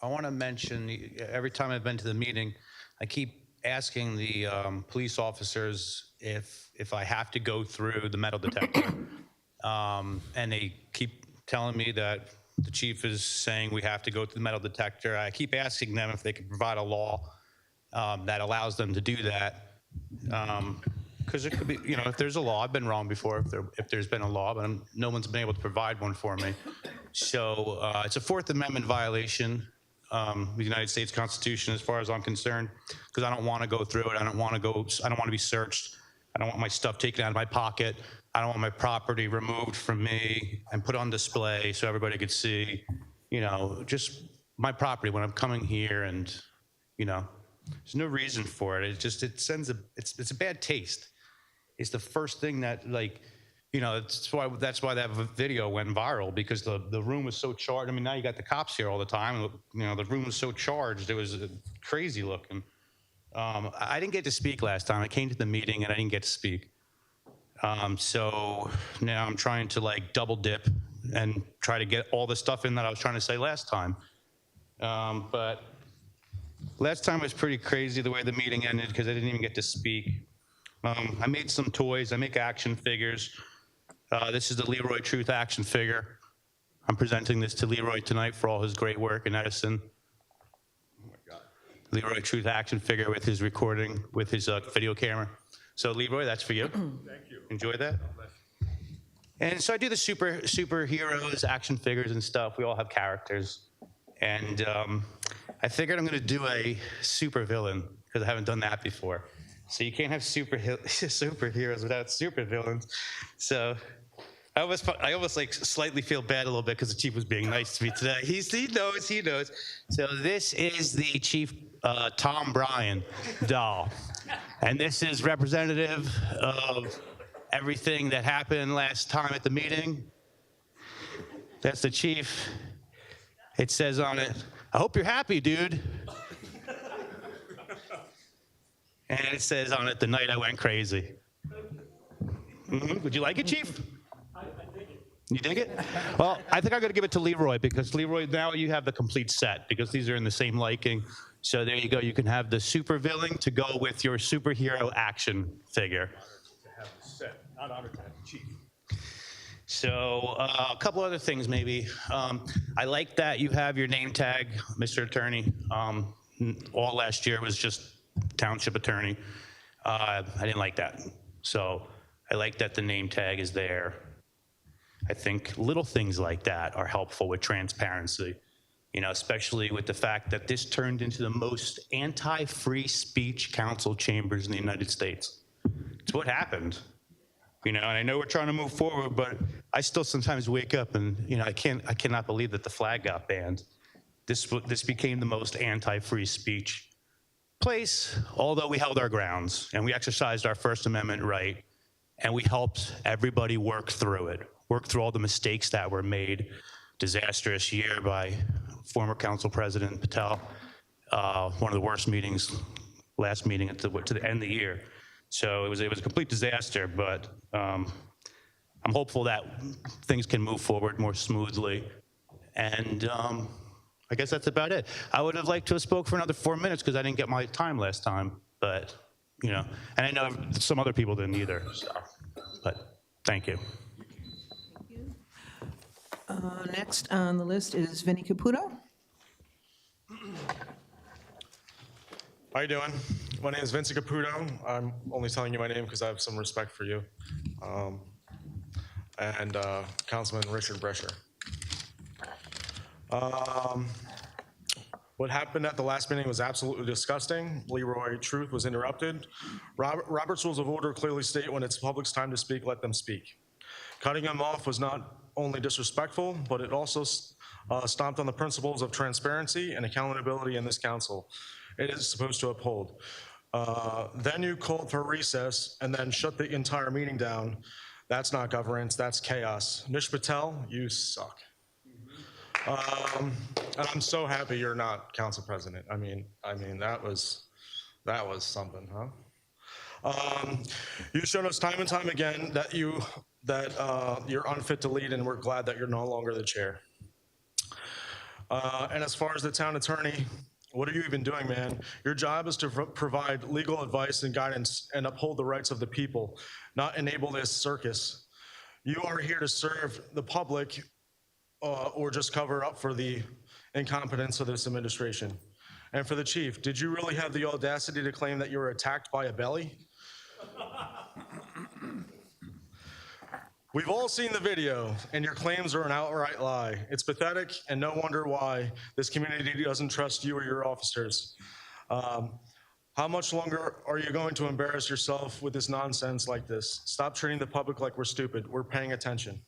want to mention, every time I've been to the meeting, I keep asking the police officers if I have to go through the metal detector. And they keep telling me that the chief is saying we have to go through the metal detector. I keep asking them if they can provide a law that allows them to do that. Because it could be, if there's a law, I've been wrong before if there's been a law, but no one's been able to provide one for me. So it's a Fourth Amendment violation of the United States Constitution, as far as I'm concerned, because I don't want to go through it. I don't want to be searched. I don't want my stuff taken out of my pocket. I don't want my property removed from me and put on display so everybody could see, just my property when I'm coming here, and, there's no reason for it. It's a bad taste. It's the first thing that, that's why that video went viral, because the room was so charged. I mean, now you got the cops here all the time, and, the room was so charged. It was crazy looking. I didn't get to speak last time. I came to the meeting and I didn't get to speak. So now I'm trying to double dip and try to get all the stuff in that I was trying to say last time. But last time was pretty crazy the way the meeting ended, because I didn't even get to speak. I made some toys. I make action figures. This is the Leroy Truth action figure. I'm presenting this to Leroy tonight for all his great work in Edison. Oh my God. Leroy Truth action figure with his recording, with his video camera. So Leroy, that's for you. Thank you. Enjoy that. And so I do the superheroes, action figures and stuff. We all have characters. And I figured I'm going to do a super villain, because I haven't done that before. So you can't have superheroes without super villains. So I almost slightly feel bad a little bit, because the chief was being nice to me today. He knows. So this is the Chief Tom Bryan doll. And this is representative of everything that happened last time at the meeting. That's the chief. It says on it, "I hope you're happy, dude." And it says on it, "The night I went crazy." Would you like it, Chief? I dig it. You dig it? Well, I think I'm going to give it to Leroy, because Leroy, now you have the complete set, because these are in the same liking. So there you go. You can have the super villain to go with your superhero action figure. To have the set, not honored to have the chief. So a couple other things maybe. I like that you have your name tag, Mr. Attorney. All last year was just township attorney. I didn't like that. So I like that the name tag is there. I think little things like that are helpful with transparency, especially with the fact that this turned into the most anti-free speech council chambers in the United States. It's what happened. And I know we're trying to move forward, but I still sometimes wake up and, I cannot believe that the flag got banned. This became the most anti-free speech place, although we held our grounds and we exercised our First Amendment right, and we helped everybody work through all the mistakes that were made. Disastrous year by former council president Patel. One of the worst meetings, last meeting to the end of the year. So it was a complete disaster, but I'm hopeful that things can move forward more smoothly. And I guess that's about it. I would have liked to have spoke for another 4 minutes, because I didn't get my time last time, but, and I know some other people didn't either, so, but thank you. Next on the list is Vinnie Caputo. How you doing? My name is Vincent Caputo. I'm only telling you my name because I have some respect for you. And Councilman Richard Brescher. What happened at the last meeting was absolutely disgusting. Leroy Truth was interrupted. Robert's Rules of Order clearly state when it's the public's time to speak, let them speak. Cutting him off was not only disrespectful, but it also stomped on the principles of transparency and accountability in this council. It is supposed to uphold. Then you called for recess and then shut the entire meeting down. That's not governance, that's chaos. Nish Patel, you suck. And I'm so happy you're not council president. I mean that was something, huh? You've shown us time and time again that you're unfit to lead, and we're glad that you're no longer the chair. And as far as the town attorney, what are you even doing, man? Your job is to provide legal advice and guidance and uphold the rights of the people, not enable this circus. You are here to serve the public or just cover up for the incompetence of this administration. And for the chief, did you really have the audacity to claim that you were attacked by a belly? We've all seen the video, and your claims are an outright lie. It's pathetic, and no wonder why this community doesn't trust you or your officers. How How much longer are you going to embarrass yourself with this nonsense like this? Stop treating the public like we're stupid. We're paying attention.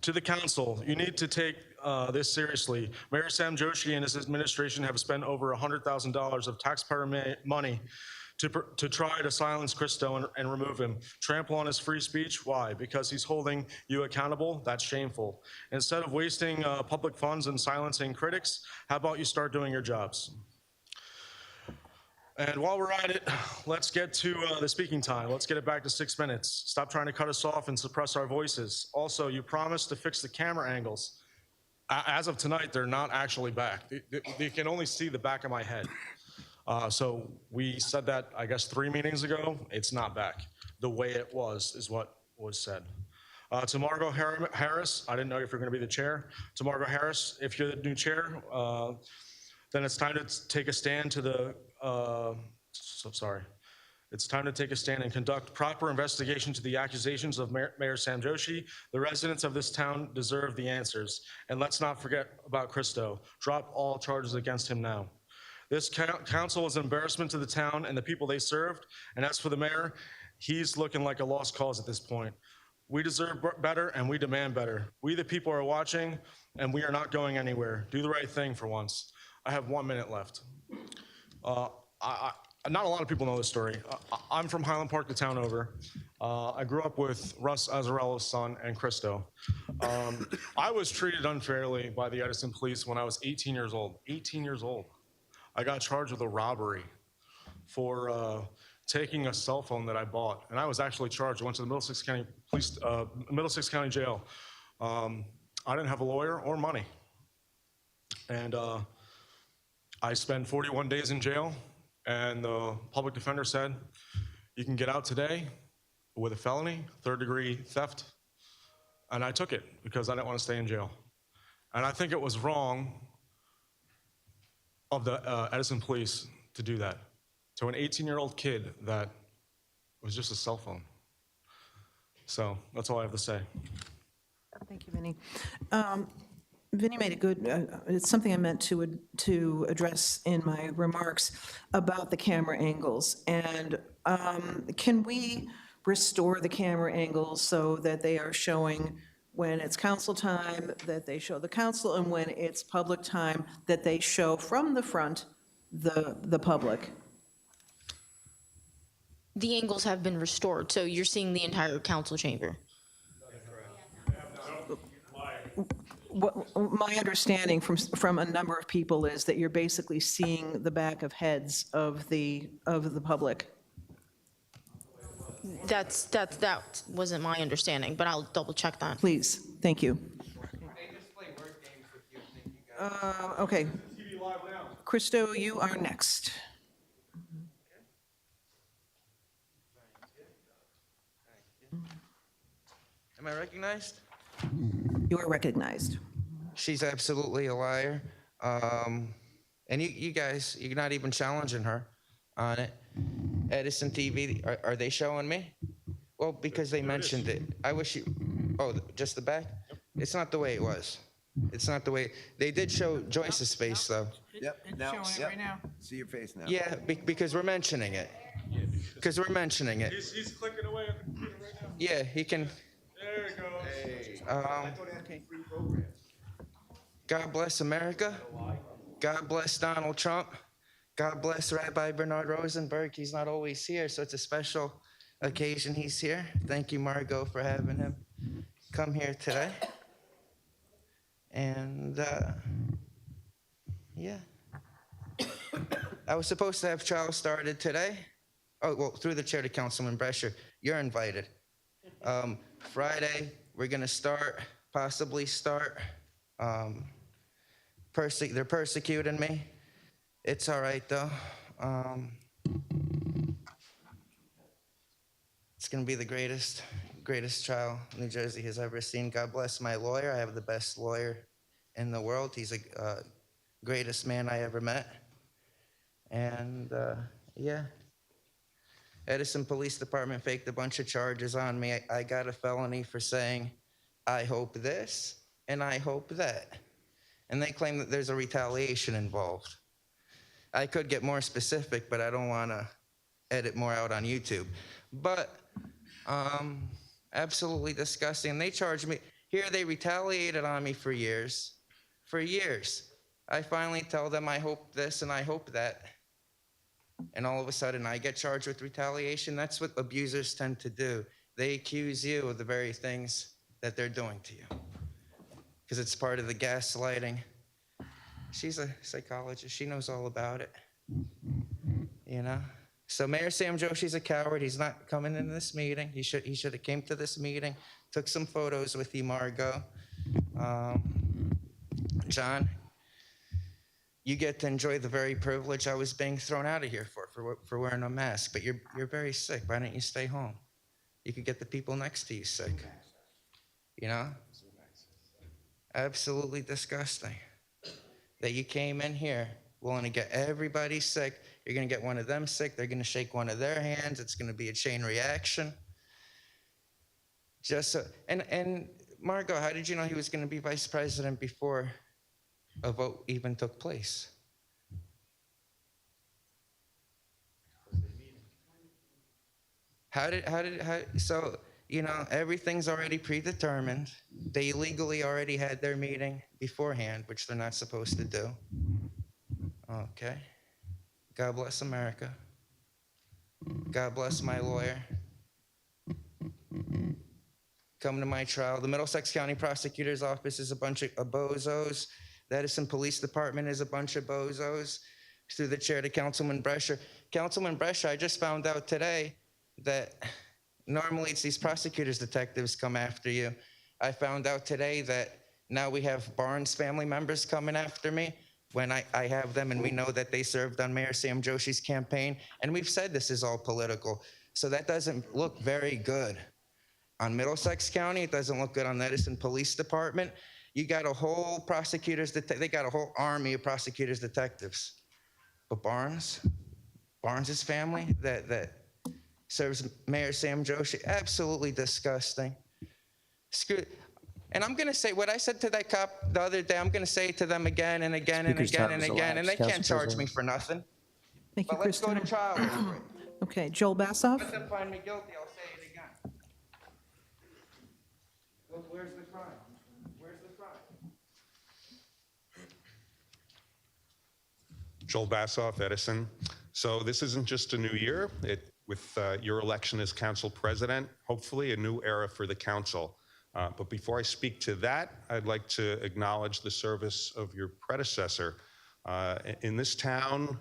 To the council, you need to take this seriously. Mayor Sam Joshi and his administration have spent over $100,000 of taxpayer money to try to silence Christo and remove him. Trample on his free speech? Why? Because he's holding you accountable? That's shameful. Instead of wasting public funds and silencing critics, how about you start doing your jobs? And while we're at it, let's get to the speaking time. Let's get it back to 6 minutes. Stop trying to cut us off and suppress our voices. Also, you promised to fix the camera angles. As of tonight, they're not actually back. They can only see the back of my head. So we said that, I guess, 3 meetings ago. It's not back. The way it was is what was said. To Margot Harris, I didn't know if you're going to be the chair. To Margot Harris, if you're the new chair, then it's time to take a stand to the, It's time to take a stand and conduct proper investigation to the accusations of Mayor Sam Joshi. The residents of this town deserve the answers. And let's not forget about Christo. Drop all charges against him now. This council is an embarrassment to the town and the people they served. And as for the mayor, he's looking like a lost cause at this point. We deserve better and we demand better. We the people are watching and we are not going anywhere. Do the right thing for once. I have 1 minute left. Not a lot of people know this story. I'm from Highland Park, the town over. I grew up with Russ Azzarello's son and Christo. I was treated unfairly by the Edison police when I was 18 years old. 18 years old. I got charged with a robbery for taking a cell phone that I bought, and I was actually charged. I went to the Middlesex County Jail. I didn't have a lawyer or money, and I spent 41 days in jail. And the public defender said, you can get out today with a felony, 3rd-degree theft. And I took it because I didn't want to stay in jail. And I think it was wrong of the Edison police to do that to an 18-year-old kid that was just a cell phone. So that's all I have to say. Thank you, Vinny. Vinny made a good, it's something I meant to address in my remarks about the camera angles. And can we restore the camera angles so that they are showing when it's council time, that they show the council, and when it's public time, that they show from the front the public? The angles have been restored, so you're seeing the entire council chamber. My understanding from a number of people is that you're basically seeing the back of heads of the public. That wasn't my understanding, but I'll double check that. Please, thank you. Okay. Christo, you are next. Am I recognized? You are recognized. She's absolutely a liar. And you guys, you're not even challenging her on it. Edison TV, are they showing me? Well, because they mentioned it. I wish you, oh, just the back? It's not the way it was. It's not the way, they did show Joyce's face though. Yep. Now, right now. See your face now. Yeah, because we're mentioning it. Because we're mentioning it. He's clicking away on the computer right now. Yeah, he can. There it goes. Okay. God bless America. God bless Donald Trump. God bless Rabbi Bernard Rosenberg. He's not always here, so it's a special occasion he's here. Thank you, Margot, for having him come here today. And, yeah. I was supposed to have trial started today. Oh, well, through the chair to Councilman Brescher. You're invited. Friday, we're going to possibly start. They're persecuting me. It's all right, though. It's going to be the greatest trial New Jersey has ever seen. God bless my lawyer. I have the best lawyer in the world. He's the greatest man I ever met. And, yeah. Edison Police Department faked a bunch of charges on me. I got a felony for saying, I hope this, and I hope that. And they claim that there's a retaliation involved. I could get more specific, but I don't want to edit more out on YouTube. But absolutely disgusting. They charged me. Here they retaliated on me for years. For years. I finally tell them I hope this and I hope that. And all of a sudden I get charged with retaliation. That's what abusers tend to do. They accuse you of the very things that they're doing to you. Because it's part of the gaslighting. She's a psychologist. She knows all about it. You know? So Mayor Sam Joshi's a coward. He's not coming into this meeting. He should have came to this meeting, took some photos with you, Margot. John, you get to enjoy the very privilege I was being thrown out of here for wearing a mask. But you're very sick. Why don't you stay home? You could get the people next to you sick. You know? Absolutely disgusting. That you came in here willing to get everybody sick. You're going to get one of them sick. They're going to shake one of their hands. It's going to be a chain reaction. Just so, and Margot, how did you know he was going to be vice president before a vote even took place? So, you know, everything's already predetermined. They legally already had their meeting beforehand, which they're not supposed to do. Okay. God bless America. God bless my lawyer. Come to my trial. The Middlesex County Prosecutor's Office is a bunch of bozos. The Edison Police Department is a bunch of bozos. Through the chair to Councilman Brescher. Councilman Brescher, I just found out today that normally it's these prosecutors, detectives come after you. I found out today that now we have Barnes family members coming after me when I have them, and we know that they served on Mayor Sam Joshi's campaign. And we've said this is all political. So that doesn't look very good on Middlesex County. It doesn't look good on the Edison Police Department. You got a whole they got a whole army of prosecutors, detectives. But Barnes's family that serves Mayor Sam Joshi, absolutely disgusting. Screw. And I'm going to say what I said to that cop the other day, I'm going to say it to them again and again and again and again, and they can't charge me for nothing. Thank you, But let's go Kristen. to trial over it. Okay, Joel Bassoff? Let them find me guilty, I'll say it again. Look, where's the crime? Where's the crime? Joel Bassoff, Edison. So this isn't just a new year. With your election as council president, hopefully a new era for the council. But before I speak to that, I'd like to acknowledge the service of your predecessor. In this town,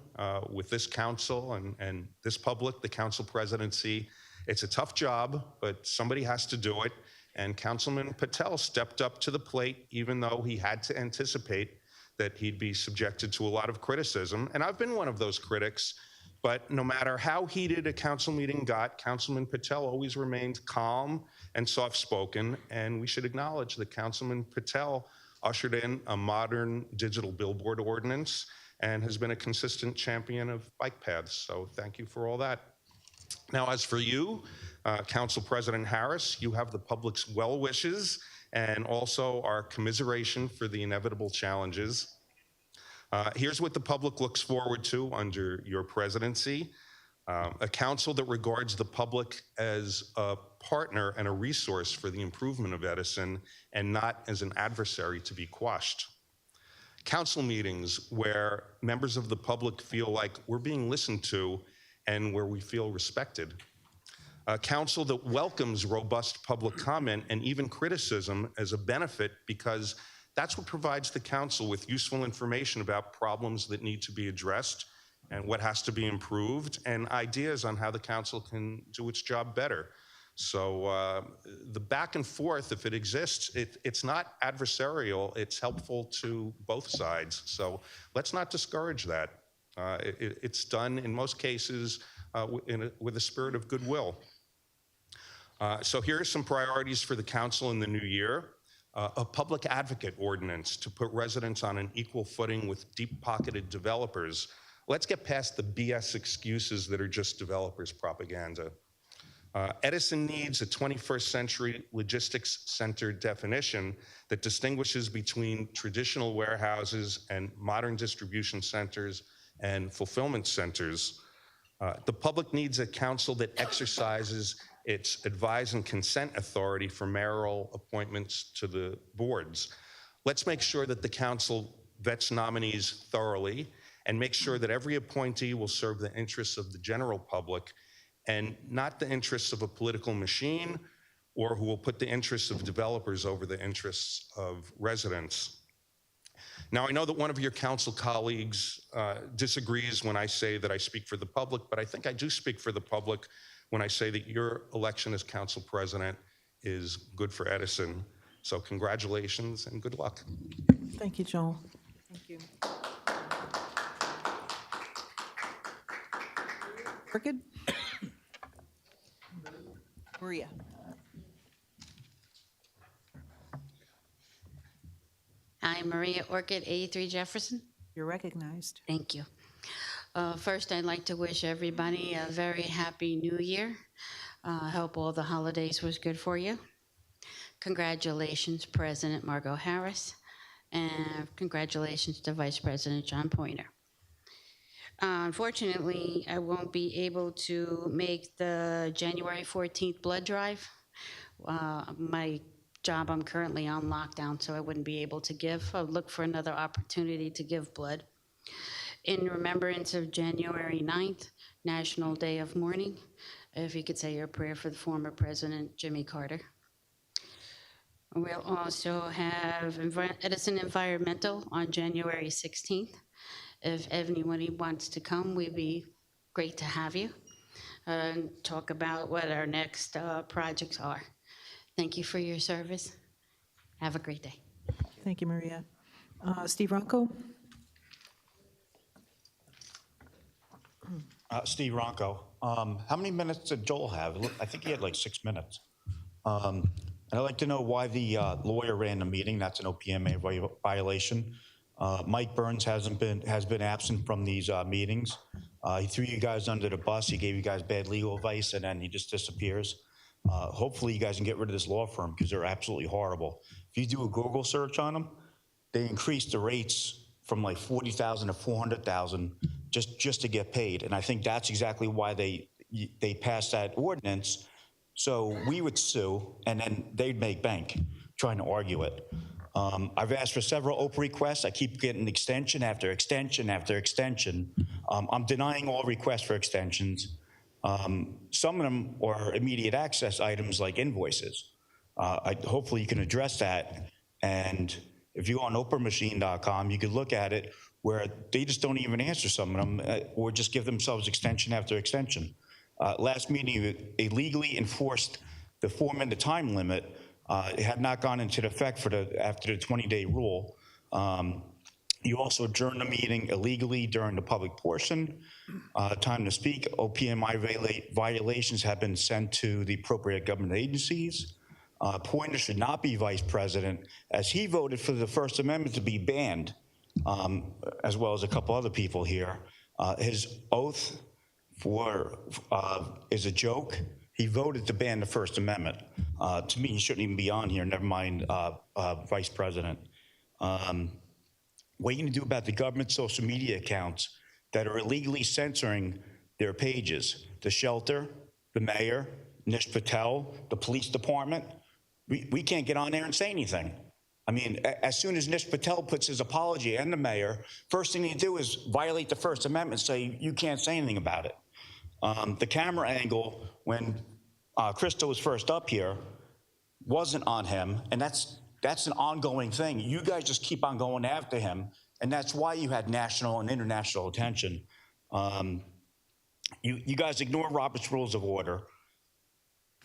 with this council and this public, the council presidency, it's a tough job, but somebody has to do it. And Councilman Patel stepped up to the plate, even though he had to anticipate that he'd be subjected to a lot of criticism. And I've been one of those critics. But no matter how heated a council meeting got, Councilman Patel always remained calm and soft-spoken, and we should acknowledge that Councilman Patel ushered in a modern digital billboard ordinance and has been a consistent champion of bike paths, so thank you for all that. Now, as for you, Council President Harris, you have the public's well wishes and also our commiseration for the inevitable challenges. Here's what the public looks forward to under your presidency. A council that regards the public as a partner and a resource for the improvement of Edison and not as an adversary to be quashed. Council meetings where members of the public feel like we're being listened to and where we feel respected. A council that welcomes robust public comment and even criticism as a benefit because that's what provides the council with useful information about problems that need to be addressed and what has to be improved and ideas on how the council can do its job better. So the back and forth, if it exists, it's not adversarial, it's helpful to both sides. So let's not discourage that. It's done in most cases with a spirit of goodwill. So here are some priorities for the council in the new year. A public advocate ordinance to put residents on an equal footing with deep-pocketed developers. Let's get past the BS excuses that are just developers' propaganda. Edison needs a 21st century logistics-centered definition that distinguishes between traditional warehouses and modern distribution centers and fulfillment centers. The public needs a council that exercises its advise and consent authority for mayoral appointments to the boards. Let's make sure that the council vets nominees thoroughly and make sure that every appointee will serve the interests of the general public and not the interests of a political machine, or who will put the interests of developers over the interests of residents. Now, I know that one of your council colleagues disagrees when I say that I speak for the public, but I think I do speak for the public when I say that your election as council president is good for Edison. So congratulations and good luck. Thank you, Joel. Thank you. Crooked? Maria. Hi, Maria Orchid, 83 Jefferson. You're recognized. Thank you. First, I'd like to wish everybody a very happy new year. I hope all the holidays was good for you. Congratulations, President Margot Harris, and congratulations to Vice President John Pointer. Unfortunately, I won't be able to make the January 14th blood drive. My job, I'm currently on lockdown, so I wouldn't be able to give. I'll look for another opportunity to give blood. In remembrance of January 9th, National Day of Mourning, if you could say your prayer for the former President Jimmy Carter. We'll also have Edison Environmental on January 16th. If anybody wants to come, we'd be great to have you and talk about what our next projects are. Thank you for your service. Have a great day. Thank you, Maria. Steve Ronco? Steve Ronco. How many minutes did Joel have? I think he had like 6 minutes. And I'd like to know why the lawyer ran the meeting. That's an OPMA violation. Mike Burns has been absent from these meetings. He threw you guys under the bus. He gave you guys bad legal advice, and then he just disappears. Hopefully you guys can get rid of this law firm because they're absolutely horrible. If you do a Google search on them, they increased the rates from like 40,000 to 400,000 just to get paid. And I think that's exactly why they passed that ordinance. So we would sue, and then they'd make bank trying to argue it. I've asked for several OPA requests. I keep getting extension after extension after extension. I'm denying all requests for extensions. Some of them are immediate access items like invoices. Hopefully you can address that. And if you go on oprahmachine.com, you could look at it where they just don't even answer some of them or just give themselves extension after extension. Last meeting, they legally enforced the 4-minute time limit. It had not gone into effect after the 20-day rule. You also adjourned the meeting illegally during the public portion. Time to speak. OPMI violations have been sent to the appropriate government agencies. Pointer should not be vice president, as he voted for the First Amendment to be banned, as well as a couple other people here. His oath is a joke. He voted to ban the First Amendment. To me, he shouldn't even be on here, never mind vice president. What are you gonna do about the government social media accounts that are illegally censoring their pages? The shelter, the mayor, Nish Patel, the police department. We can't get on there and say anything. I mean, as soon as Nish Patel puts his apology and the mayor, first thing you do is violate the First Amendment, say you can't say anything about it. The camera angle when Krista was first up here wasn't on him, and that's an ongoing thing. You guys just keep on going after him, and that's why you had national and international attention. You guys ignore Robert's Rules of Order.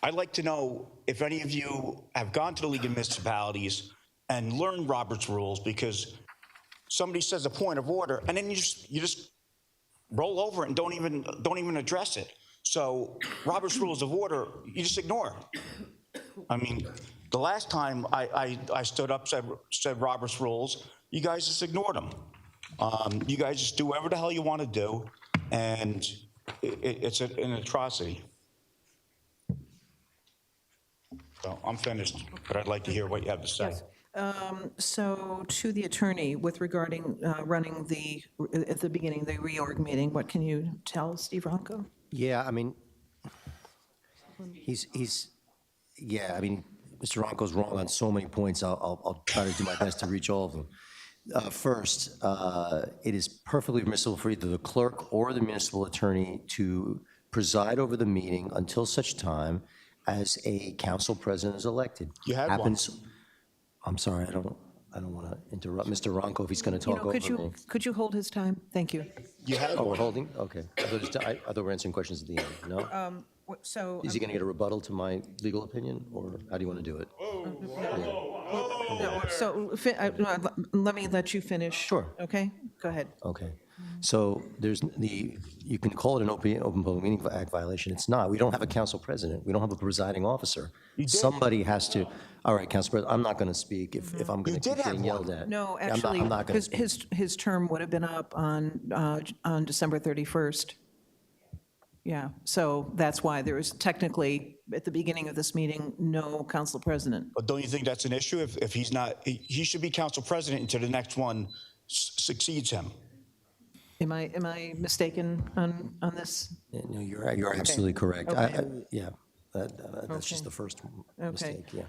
I'd like to know if any of you have gone to the League of Municipalities and learned Robert's Rules, because somebody says a point of order, and then you just roll over it and don't even address it. So Robert's Rules of Order, you just ignore. I mean, the last time I stood up, said Robert's Rules, you guys just ignored them. You guys just do whatever the hell you want to do, and it's an atrocity. So I'm finished, but I'd like to hear what you have to say. Yes. So to the attorney with regarding running at the beginning, the reorg meeting, what can you tell Steve Ronco? Yeah, I mean, yeah, I mean, Mr. Ronco's wrong on so many points. I'll try to do my best to reach all of them. First, it is perfectly permissible for either the clerk or the municipal attorney to preside over the meeting until such time as a council president is elected. You had one. Happens. I'm sorry, I don't want to interrupt Mr. Ronco if he's going to talk over me. Could you hold his time? Thank you. You had Oh, we're holding? Okay. I thought we're answering questions at the end. No? So. Is he going to get a rebuttal to my legal opinion, or how do you want to do it? No, so let me let you finish. Sure. Okay, go ahead. Okay. So you can call it an Open Public Meeting Act violation. It's not. We don't have a council president. We don't have a presiding officer. Somebody has to, all right, Council President, I'm not going to speak if I'm going to keep getting yelled at. No, I'm actually, not going to speak. his term would have been up on December 31st. Yeah, so that's why there was technically, at the beginning of this meeting, no council president. But don't you think that's an issue? If he's not, he should be council president until the next one succeeds him. Am I mistaken on this? No, you're absolutely correct. Yeah, that's just the first mistake, yeah.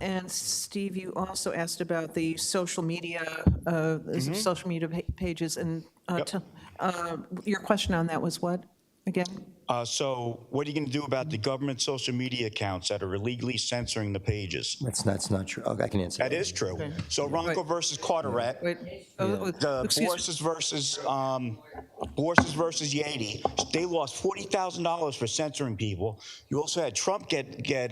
And Steve, you also asked about the social media, social media pages, and your question on that was what, again? So what are you going to do about the government social media accounts that are illegally censoring the pages? That's not true. Okay, I can answer That is true. Okay. So Ronco versus Carteret, Borsis versus Yadi, they lost $40,000 for censoring people. You also had Trump get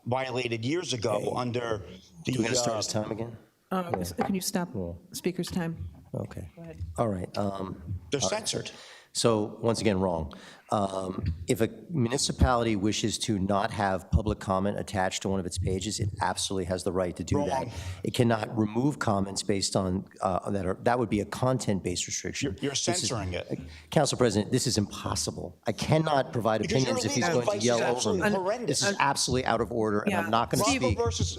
violated years ago under the. Do we got to start his time again? Can you stop speaker's time? Okay. Go ahead. All right. They're censored. So, once again, wrong. If a municipality wishes to not have public comment attached to one of its pages, it absolutely has the right to do that. Wrong. It cannot remove comments based on, that would be a content-based restriction. You're censoring it. Council President, this is impossible. I cannot provide Because your opinions if he's legal going to advice yell is over absolutely me. horrendous. This is absolutely out of order, and I'm not going to speak. Ronco versus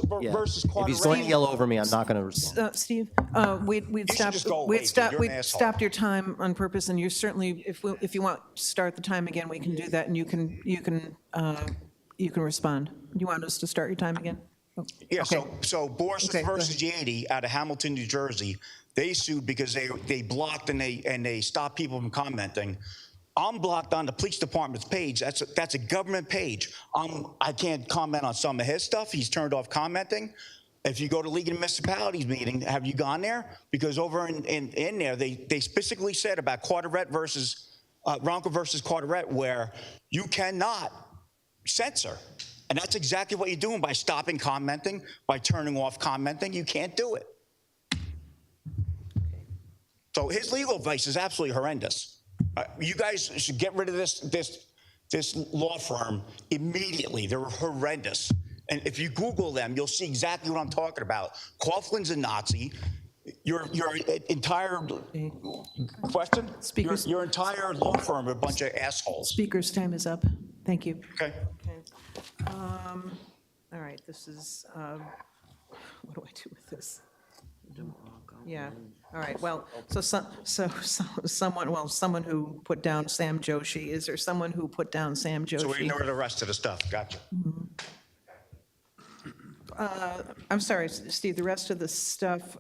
If Carteret. he's going to yell over me, I'm not going to respond. Steve, we'd should just go away, dude. You're an asshole. stopped your time on purpose, and you certainly, if you want to start the time again, we can do that, and you can respond. You want us to start your time again? Yeah, Okay. so Borsis Okay, go versus Yadi out of Hamilton, New Jersey, they sued because they blocked and they stopped people from commenting. I'm blocked on the police department's page. That's a government page. I can't comment on some of his stuff. He's turned off commenting. If you go to League of Municipalities meeting, have you gone there? Because over in there, they specifically said about Carteret versus Ronco versus Carteret, where you cannot censor. And that's exactly what you're doing by stopping commenting, by turning off commenting. You can't do it. So his legal advice is absolutely horrendous. You guys should get rid of this law firm immediately. They're horrendous. And if you Google them, you'll see exactly what I'm talking about. Coughlin's a Nazi. Your entire question? Speakers. Your entire law firm are a bunch of assholes. Speaker's time is up. Thank you. Okay. All right, this is, what do I do with this? Yeah, all right, well, someone who put down Sam Joshi, is there someone who put down Sam Joshi? So we ignore the rest of the stuff. Gotcha. I'm sorry, Steve, the rest of the stuff,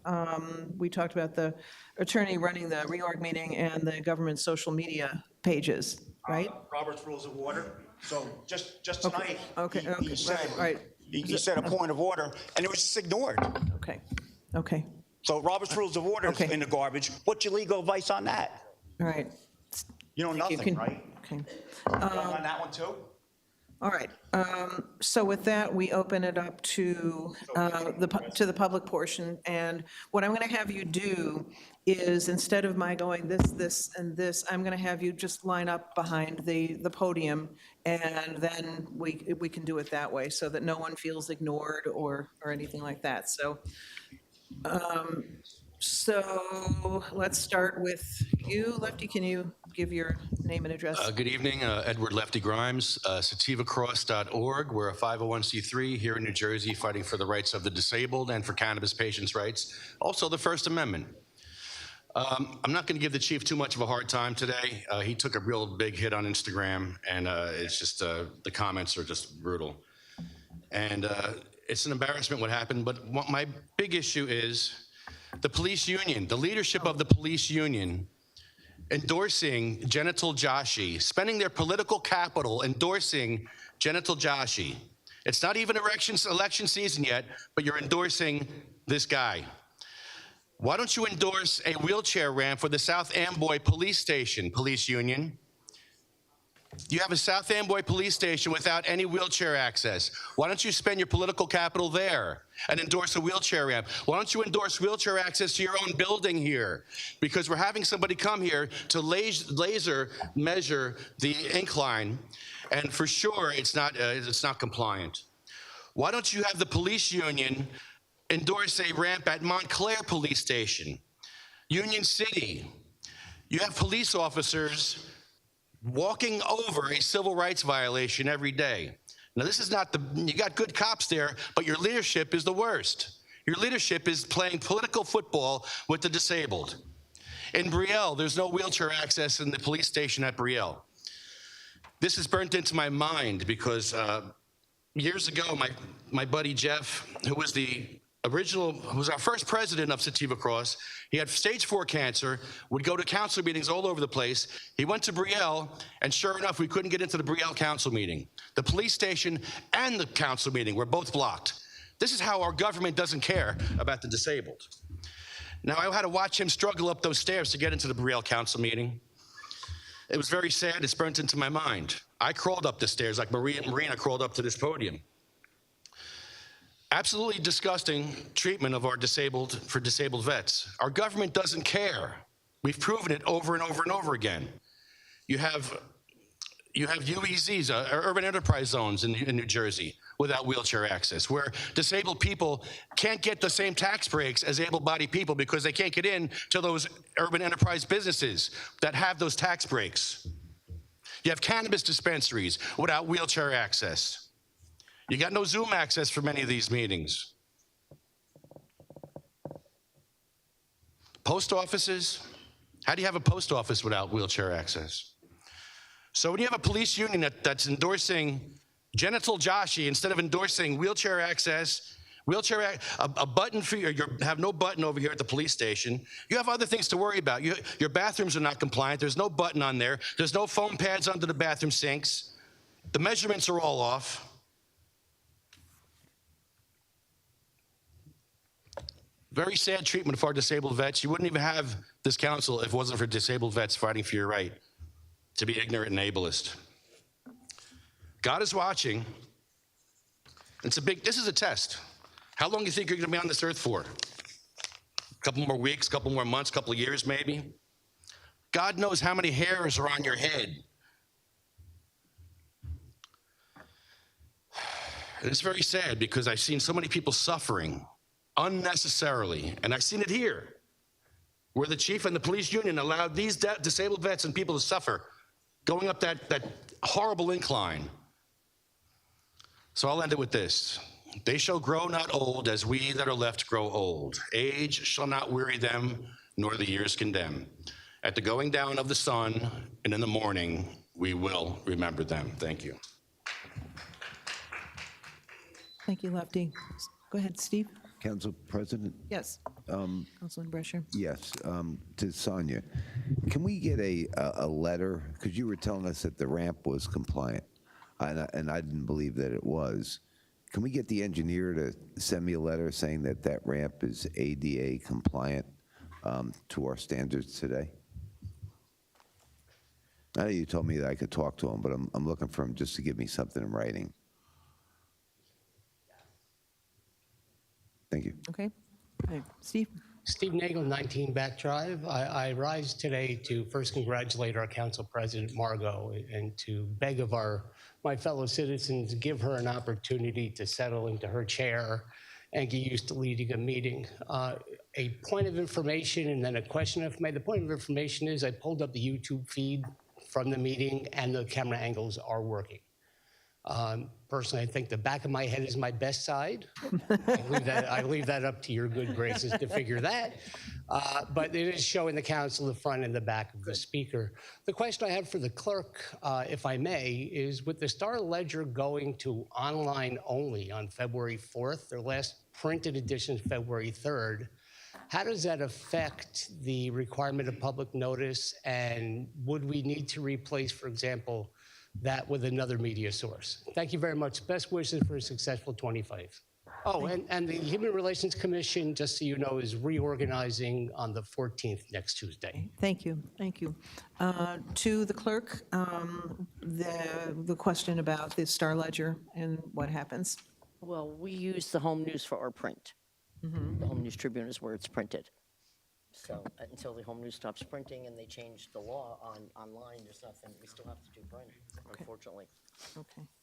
we talked about the attorney running the reorg meeting and the government social media pages, right? Robert's Rules of Order. So just tonight, Okay, he said, right. he said a point of order, and it was just ignored. Okay, So Robert's Rules of Order is in the garbage. What's your legal advice on that? all right. You know nothing, right? Okay. On that one too? All right, so with that, we open it up to the public portion, and what I'm going to have you do is, instead of my going this, and this, I'm going to have you just line up behind the podium, and then we can do it that way, so that no one feels ignored or anything like that, so let's start with you, Lefty, can you give your name and address. Good evening, Edward Lefty Grimes, sativacross.org. We're a 501c3 here in New Jersey fighting for the rights of the disabled and for cannabis patients' rights, also the First Amendment. I'm not going to give the chief too much of a hard time today. He took a real big hit on Instagram, and it's just, the comments are just brutal. And it's an embarrassment what happened, but what my big issue is the police union, the leadership of the police union endorsing Genital Joshi, spending their political capital endorsing Genital Joshi. It's not even election season yet, but you're endorsing this guy. Why don't you endorse a wheelchair ramp for the South Amboy Police Station, police union? You have a South Amboy Police Station without any wheelchair access. Why don't you spend your political capital there and endorse a wheelchair ramp? Why don't you endorse wheelchair access to your own building here? Because we're having somebody come here to laser measure the incline, and for sure it's not compliant. Why don't you have the police union endorse a ramp at Montclair Police Station, Union City? You have police officers walking over a civil rights violation every day. Now, this is not you got good cops there, but your leadership is the worst. Your leadership is playing political football with the disabled. In Brielle, there's no wheelchair access in the police station at Brielle. This is burnt into my mind because years ago, my buddy Jeff, who was was our first president of Sativa Cross. He had stage 4 cancer, would go to council meetings all over the place. He went to Brielle, and sure enough, we couldn't get into the Brielle council meeting. The police station and the council meeting were both blocked. This is how our government doesn't care about the disabled. Now, I had to watch him struggle up those stairs to get into the Brielle council meeting. It was very sad. It's burnt into my mind. I crawled up the stairs like Marina crawled up to this podium. Absolutely disgusting treatment of our disabled vets. Our government doesn't care. We've proven it over and over and over again. You have UEZs, urban enterprise zones in New Jersey without wheelchair access, where disabled people can't get the same tax breaks as able-bodied people because they can't get in to those urban enterprise businesses that have those tax breaks. You have cannabis dispensaries without wheelchair access. You got no Zoom access for many of these meetings. Post offices, how do you have a post office without wheelchair access? So when you have a police union that's endorsing Genital Joshi instead of endorsing wheelchair access, a button for you have no button over here at the police station. You have other things to worry about. Your bathrooms are not compliant. There's no button on there. There's no foam pads under the bathroom sinks. The measurements are all off. Very sad treatment for our disabled vets. You wouldn't even have this council if it wasn't for disabled vets fighting for your right to be ignorant and ableist. God is watching. This is a test. How long do you think you're going to be on this earth for? A couple more weeks, a couple more months, a couple of years maybe? God knows how many hairs are on your head. And it's very sad because I've seen so many people suffering unnecessarily, and I've seen it here, where the chief and the police union allowed these disabled vets and people to suffer, going up that horrible incline. So I'll end it with this. They shall grow not old as we that are left grow old. Age shall not weary them, nor the years condemn. At the going down of the sun and in the morning, we will remember them. Thank you. Thank you, Lefty. Go ahead, Steve. Council President? Yes. Councilman Brescher. Yes, to Sonia. Can we get a letter? Because you were telling us that the ramp was compliant, and I didn't believe that it was. Can we get the engineer to send me a letter saying that that ramp is ADA compliant to our standards today? I know you told me that I could talk to him, but I'm looking for him just to give me something in writing. Thank you. Okay. All right. Steve. Steve Nagel, 19 Back Drive. I rise today to first congratulate our Council President, Margot, and to beg of my fellow citizens, give her an opportunity to settle into her chair and get used to leading a meeting. A point of information and then a question if made. The point of information is I pulled up the YouTube feed from the meeting and the camera angles are working. Personally, I think the back of my head is my best side. I leave that up to your good graces to figure that. But it is showing the council the front and the back of the speaker. The question I have for the clerk, if I may, is with the Star Ledger going to online only on February 4th, their last printed edition is February 3rd, how does that affect the requirement of public notice? And would we need to replace, for example, that with another media source? Thank you very much. Best wishes for a successful 25. Oh, and the Human Relations Commission, just so you know, is reorganizing on the 14th next Tuesday. Thank you, thank you. To the clerk, the question about the Star Ledger and what happens. Well, we use the Home News for our print. The Home News Tribune is where it's printed. So until the Home News stops printing and they change the law online, there's nothing, we still have to do print, unfortunately.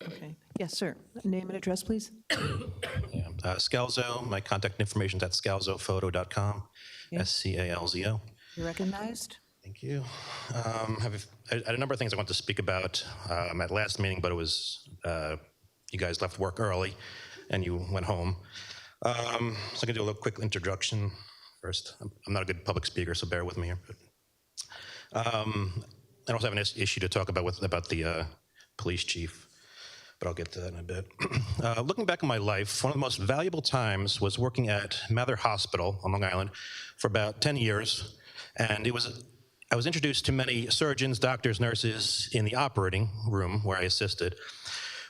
Okay. Yes, sir. Name and address, please. Scalzo, my contact information is at scalzophoto.com, SCALZO. You're recognized. Thank you. I had a number of things I want to speak about at last meeting, but it was, you guys left work early and you went home. So I'm gonna do a little quick introduction first. I'm not a good public speaker, so bear with me here. I also have an issue to talk about about the police chief, but I'll get to that in a bit. Looking back on my life, one of the most valuable times was working at Mather Hospital on Long Island for about 10 years, and I was introduced to many surgeons, doctors, nurses in the operating room where I assisted.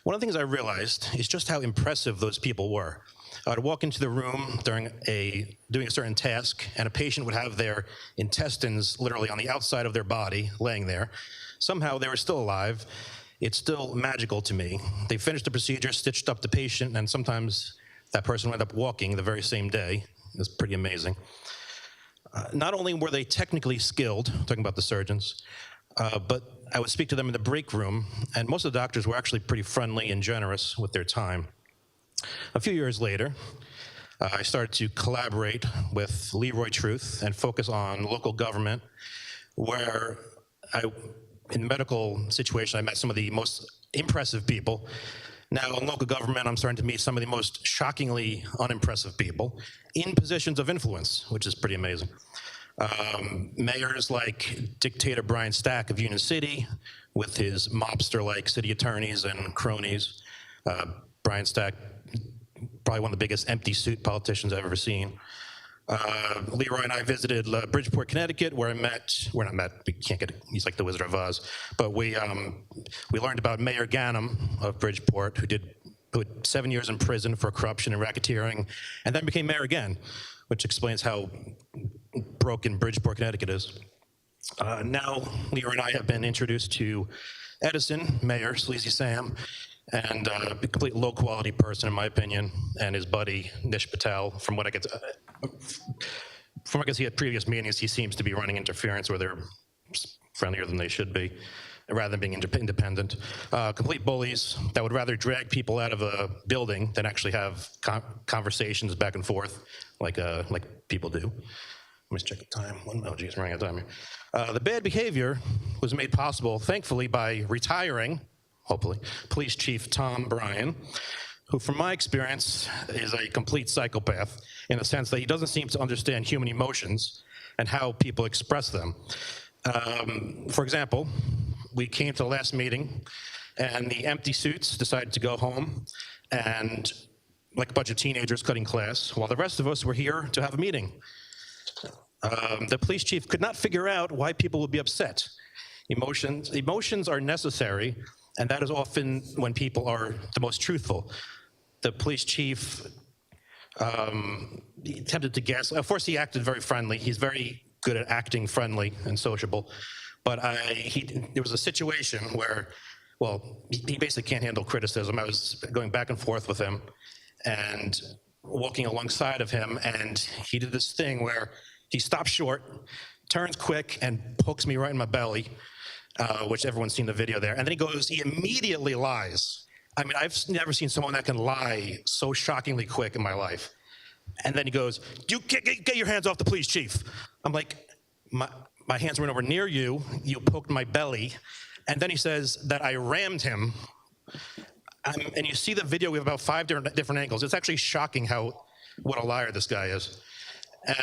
One of the things I realized is just how impressive those people were. I'd walk into the room doing a certain task, and a patient would have their intestines literally on the outside of their body, laying there. Somehow they were still alive. It's still magical to me. They finished the procedure, stitched up the patient, and sometimes that person would end up walking the very same day. It was pretty amazing. Not only were they technically skilled, talking about the surgeons, but I would speak to them in the break room, and most of the doctors were actually pretty friendly and generous with their time. A few years later, I started to collaborate with Leroy Truth and focus on local government, where in medical situation, I met some of the most impressive people. Now in local government, I'm starting to meet some of the most shockingly unimpressive people in positions of influence, which is pretty amazing. Mayors like dictator Brian Stack of Union City, with his mobster-like city attorneys and cronies. Brian Stack, probably one of the biggest empty suit politicians I've ever seen. Leroy and I visited Bridgeport, Connecticut, where we can't get, he's like the Wizard of Oz, but we learned about Mayor Ganem of Bridgeport, who put 7 years in prison for corruption and racketeering, and then became mayor again, which explains how broken Bridgeport, Connecticut is. Now, Leroy and I have been introduced to Edison, Mayor Sleazy Sam, and a complete low-quality person, in my opinion, and his buddy, Nish Patel. From what I can see at previous meetings, he seems to be running interference where they're friendlier than they should be, rather than being independent. Complete bullies that would rather drag people out of a building than actually have conversations back and forth like people do. Let me check the time. Oh, geez, I'm running out of time here. The bad behavior was made possible, thankfully, by retiring, hopefully, Police Chief Tom Bryan, who from my experience is a complete psychopath in the sense that he doesn't seem to understand human emotions and how people express them. For example, we came to the last meeting and the empty suits decided to go home and like a bunch of teenagers cutting class, while the rest of us were here to have a meeting. The police chief could not figure out why people would be upset. Emotions are necessary, and that is often when people are the most truthful. The police chief he attempted to guess. Of course, he acted very friendly. He's very good at acting friendly and sociable. But there was a situation where, well, he basically can't handle criticism. I was going back and forth with him and walking alongside of him, and he did this thing where he stops short, turns quick, and pokes me right in my belly, which everyone's seen the video there. And then he immediately lies. I mean, I've never seen someone that can lie so shockingly quick in my life. And then he goes, "You get your hands off the police chief." I'm like, my hands were nowhere near you. You poked my belly. And then he says that I rammed him. And you see the video, we have about 5 different angles. It's actually shocking what a liar this guy is.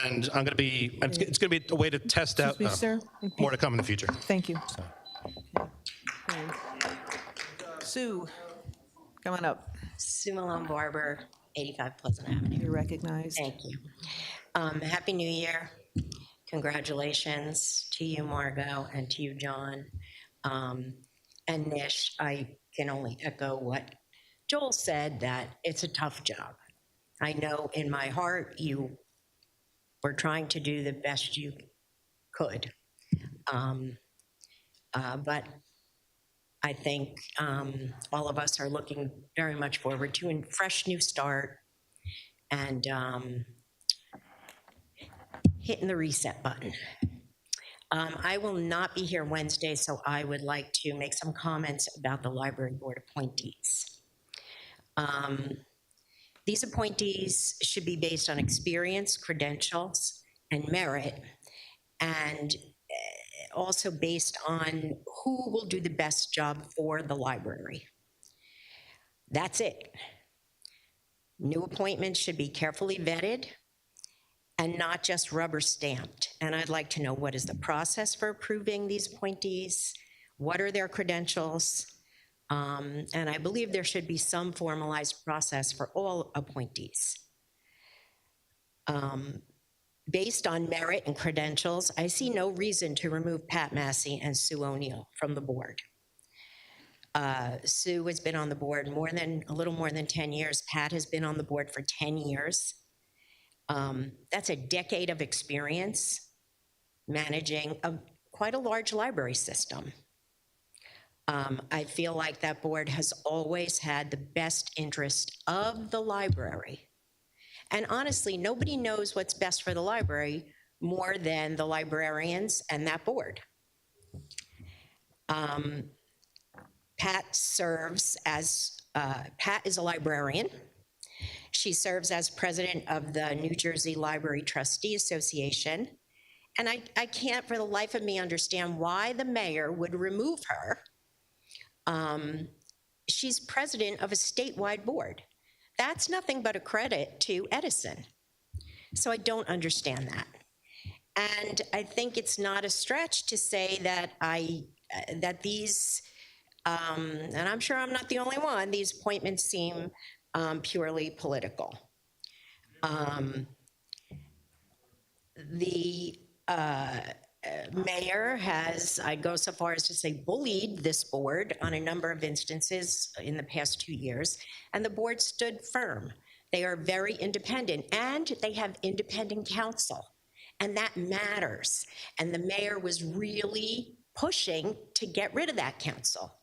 And it's going to be a way to test out Excuse me, sir. more to come in the future. Thank you. Okay. Sue, come on up. Sue Malone Barber, 85 Pleasant Avenue. You're recognized. Thank you. Happy New Year. Congratulations to you, Margot, and to you, John. And Nish, I can only echo what Joel said, that it's a tough job. I know in my heart you were trying to do the best you could. But I think all of us are looking very much forward to a fresh new start and hitting the reset button. I will not be here Wednesday, so I would like to make some comments about the library board appointees. These appointees should be based on experience, credentials, and merit, and also based on who will do the best job for the library. That's it. New appointments should be carefully vetted and not just rubber stamped. And I'd like to know, what is the process for approving these appointees? What are their credentials? And I believe there should be some formalized process for all appointees. Based on merit and credentials, I see no reason to remove Pat Massey and Sue O'Neill from the board. Sue has been on the board a little more than 10 years. Pat has been on the board for 10 years. That's a decade of experience managing quite a large library system. I feel like that board has always had the best interest of the library. And honestly, nobody knows what's best for the library more than the librarians and that board. Pat is a librarian. She serves as president of the New Jersey Library Trustee Association. And I can't for the life of me understand why the mayor would remove her. She's president of a statewide board. That's nothing but a credit to Edison. So I don't understand that. And I think it's not a stretch to say that that these, and I'm sure I'm not the only one, these appointments seem purely political. The mayor has, I'd go so far as to say, bullied this board on a number of instances in the past 2 years, and the board stood firm. They are very independent, and they have independent counsel, and that matters. And the mayor was really pushing to get rid of that counsel,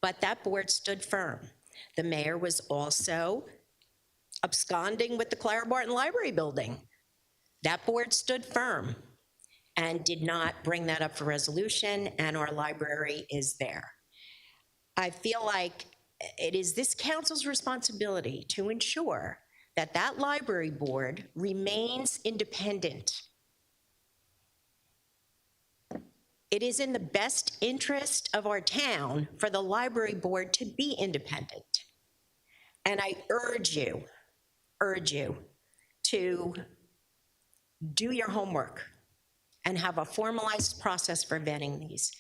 but that board stood firm. The mayor was also absconding with the Clara Barton Library building. That board stood firm and did not bring that up for resolution, and our library is there. I feel like it is this council's responsibility to ensure that that library board remains independent. It is in the best interest of our town for the library board to be independent. And I urge you to do your homework and have a formalized process for vetting these.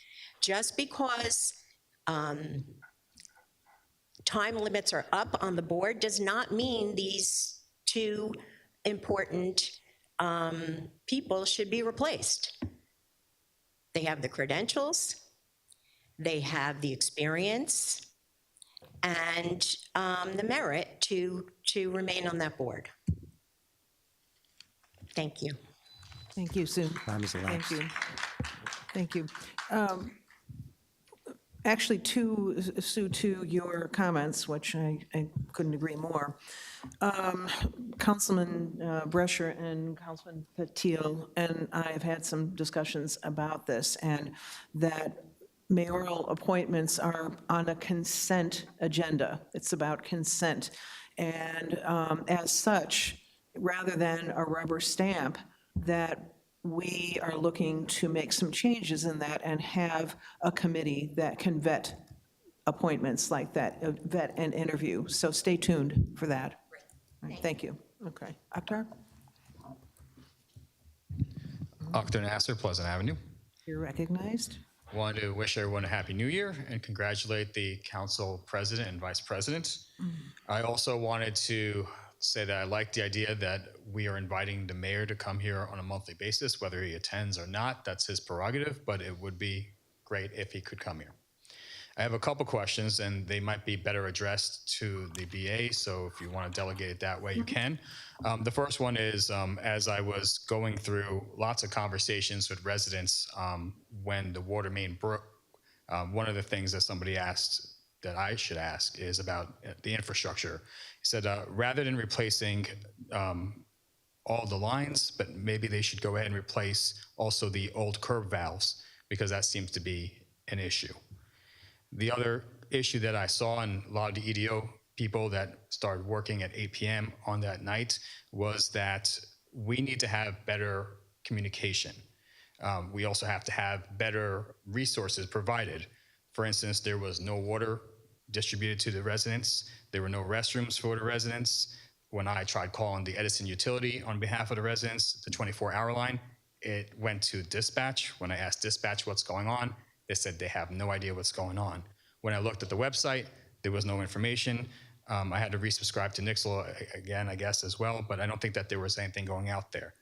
Just because time limits are up on the board does not mean these two important people should be replaced. They have the credentials, they have the experience, and the merit to remain on that board. Thank you. Thank you, Sue. Time has elapsed. Thank you. Thank you. Actually, Sue, to your comments, which I couldn't agree more. Councilman Brescher and Councilman Patil and I have had some discussions about this, and that mayoral appointments are on a consent agenda. It's about consent. And as such, rather than a rubber stamp, that we are looking to make some changes in that and have a committee that can vet appointments like that, vet and interview. So stay tuned for that. All right, thank you. Okay. Akhtar, Akhtar Nasser, Pleasant Avenue. you're recognized. Wanted to wish everyone a happy new year and congratulate the council president and vice president. I also wanted to say that I like the idea that we are inviting the mayor to come here on a monthly basis, whether he attends or not, that's his prerogative, but it would be great if he could come here. I have a couple questions and they might be better addressed to the BA, so if you want to delegate it that way, you can. The first one is, as I was going through lots of conversations with residents when the water main broke, one of the things that somebody asked that I should ask is about the infrastructure. He said, rather than replacing all the lines, but maybe they should go ahead and replace also the old curb valves, because that seems to be an issue. The other issue that I saw in a lot of the EDO people that started working at 8 p.m. on that night was that we need to have better communication. We also have to have better resources provided. For instance, there was no water distributed to the residents. There were no restrooms for the residents. When I tried calling the Edison utility on behalf of the residents, the 24-hour line, it went to dispatch. When I asked dispatch what's going on, they said they have no idea what's going on. When I looked at the website, there was no information. I had to resubscribe to Nixle again, I guess, as well, but I don't think that there was anything going out there.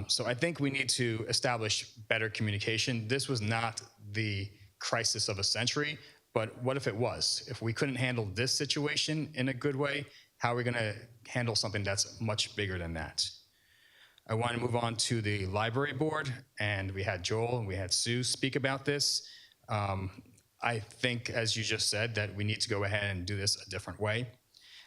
So I think we need to establish better communication. This was not the crisis of a century, but what if it was? If we couldn't handle this situation in a good way, how are we gonna handle something that's much bigger than that? I want to move on to the library board, and we had Joel and we had Sue speak about this. I think, as you just said, that we need to go ahead and do this a different way.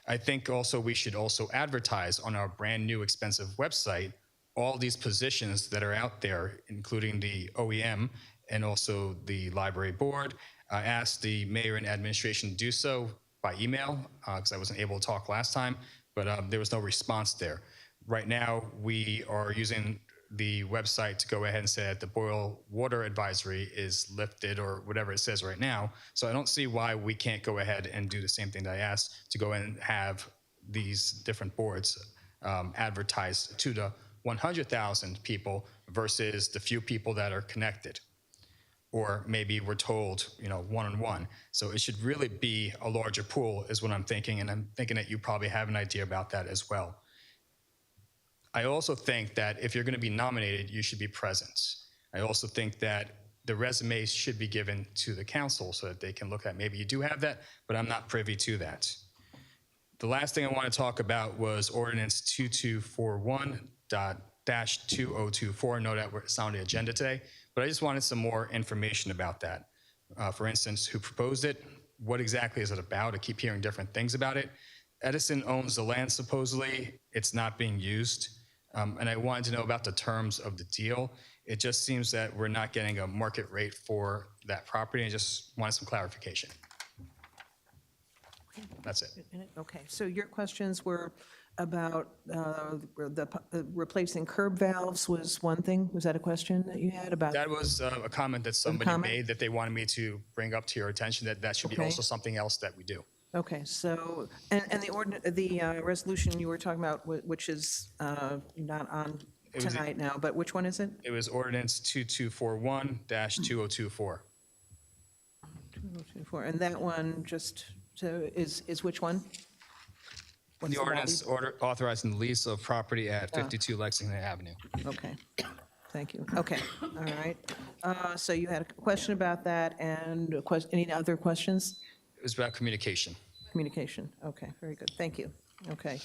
I think also we should also advertise on our brand new expensive website all these positions that are out there, including the OEM and also the library board. I asked the mayor and administration to do so by email because I wasn't able to talk last time, but there was no response there. Right now, we are using the website to go ahead and say that the boil water advisory is lifted or whatever it says right now. So I don't see why we can't go ahead and do the same thing that I asked to go and have these different boards advertised to the 100,000 people versus the few people that are connected. Or maybe we're told, one-on-one. So it should really be a larger pool is what I'm thinking, and I'm thinking that you probably have an idea about that as well. I also think that if you're going to be nominated, you should be present. I also think that the resumes should be given to the council so that they can look at, maybe you do have that, but I'm not privy to that. The last thing I want to talk about was ordinance 2241-2024. I know that it's on the agenda today, but I just wanted some more information about that. For instance, who proposed it? What exactly is it about? I keep hearing different things about it. Edison owns the land, supposedly. It's not being used. And I wanted to know about the terms of the deal. It just seems that we're not getting a market rate for that property. I just wanted some clarification. That's it. Okay, so your questions were about replacing curb valves was one thing? Was that a question that you had about? That was a comment that somebody made that they wanted me to bring up to your attention, that should be also something else that we do. Okay, so, and the resolution you were talking about, which is not on tonight now, but which one is it? It was ordinance 2241-2024. 2024, and that one just is which one? The ordinance authorizing the lease of property at 52 Lexington Avenue. Okay, thank you. Okay, all right. So you had a question about that, and any other questions? It was about communication. Communication, okay, very good, thank you. Okay.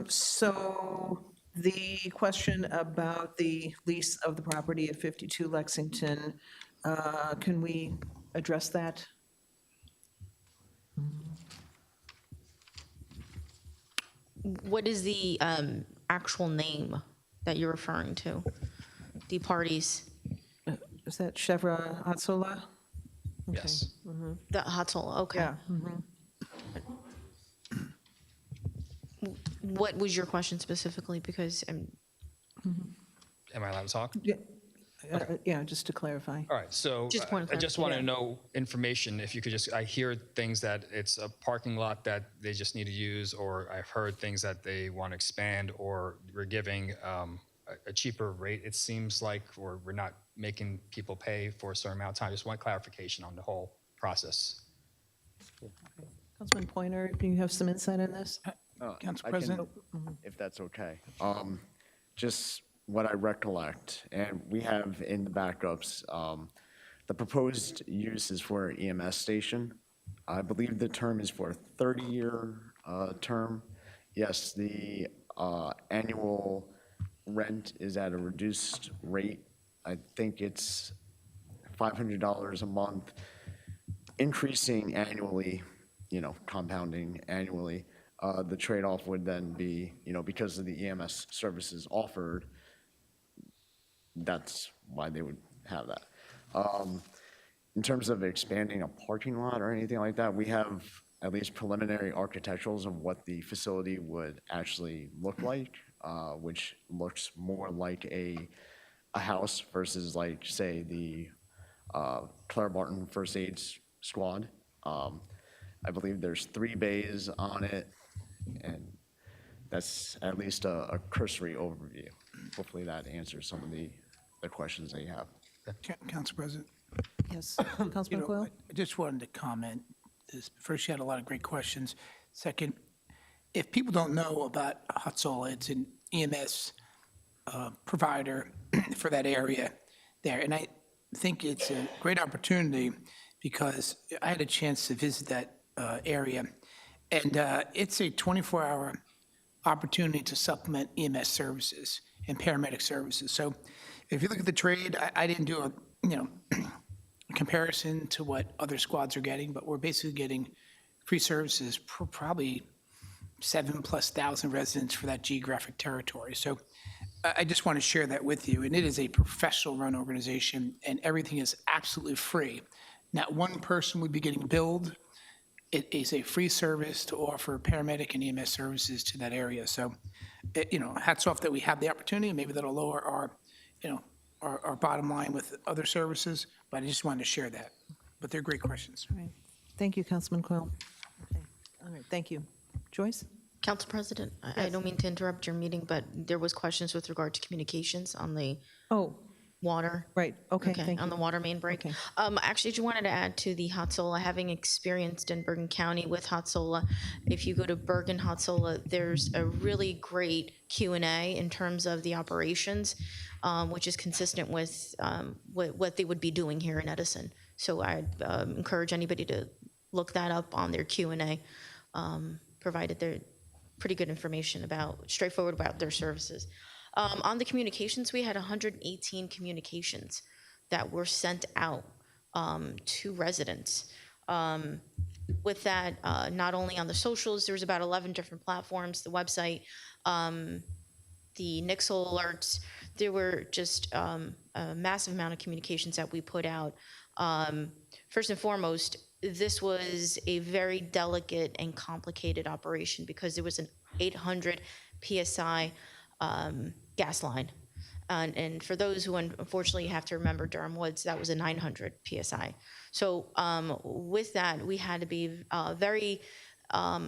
So the question about the lease of the property at 52 Lexington, can we address that? What is the actual name that you're referring to? The parties? Is that Chevra Hatzola? Okay. Yes. Mm-hmm. The Hatzola, okay. Yeah. Mm-hmm. What was your question specifically? Because Am I allowed to talk? Yeah, just to clarify. All right, so Just point of I just want to clarification. know information, if you could just, I hear things that it's a parking lot that they just need to use, or I've heard things that they want to expand, or we're giving a cheaper rate, it seems like, or we're not making people pay for a certain amount of time. Just want clarification on the whole process. Councilman Pointer, do you have some insight on this? Council President? If that's okay. Just what I recollect, and we have in the backups, the proposed use is for an EMS station. I believe the term is for a 30-year term. Yes, the annual rent is at a reduced rate. I think it's $500 a month, increasing annually, compounding annually. The trade-off would then be, because of the EMS services offered, that's why they would have that. In terms of expanding a parking lot or anything like that, we have at least preliminary architecturals of what the facility would actually look like, which looks more like a house versus, like, say, the Claire Barton First Aid Squad. I believe there's 3 bays on it, and that's at least a cursory overview. Hopefully that answers some of the questions that you have. Council President. Yes, Councilman Coyle? I just wanted to comment. First, you had a lot of great questions. Second, if people don't know about Hutzel, it's an EMS provider for that area there. And I think it's a great opportunity because I had a chance to visit that area. And it's a 24-hour opportunity to supplement EMS services and paramedic services. So if you look at the trade, I didn't do a comparison to what other squads are getting, but we're basically getting free services for probably 7,000+ residents for that geographic territory. So I just want to share that with you. And it is a professional-run organization, and everything is absolutely free. Not one person would be getting billed. It is a free service to offer paramedic and EMS services to that area. So, hats off that we have the opportunity. Maybe that'll lower our bottom line with other services, but I just wanted to share that. But they're great questions. All right. Thank you, Councilman Coyle. Okay. All right, thank you. Joyce? Council President, I don't mean to interrupt your meeting, but there was questions with regard to communications on the water. Right, okay, thank on you. the water main break. Okay. Actually, just wanted to add to the Hutzola, having experienced in Bergen County with Hutzola, if you go to Bergen Hutzola, there's a really great Q&A in terms of the operations, which is consistent with what they would be doing here in Edison. So I'd encourage anybody to look that up on their Q&A, provided they're pretty good information straightforward about their services. On the communications, we had 118 communications that were sent out to residents. With that, not only on the socials, there was about 11 different platforms, the website, the Nixle alerts. There were just a massive amount of communications that we put out. First and foremost, this was a very delicate and complicated operation because there was an 800 PSI gas line. And for those who unfortunately have to remember Durham Woods, that was a 900 PSI. So with that, we had to be very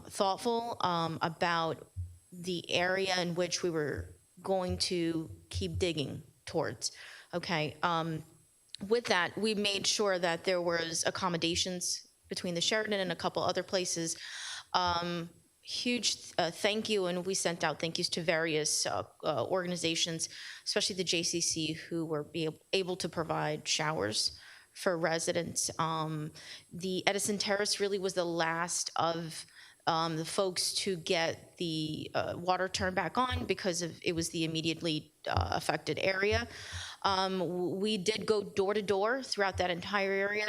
thoughtful about the area in which we were going to keep digging towards. Okay. With that, we made sure that there was accommodations between the Sheridan and a couple other places. Huge thank you, and we sent out thank yous to various organizations, especially the JCC, who were able to provide showers for residents. The Edison Terrace really was the last of the folks to get the water turned back on because it was the immediately affected area. We did go door to door throughout that entire area,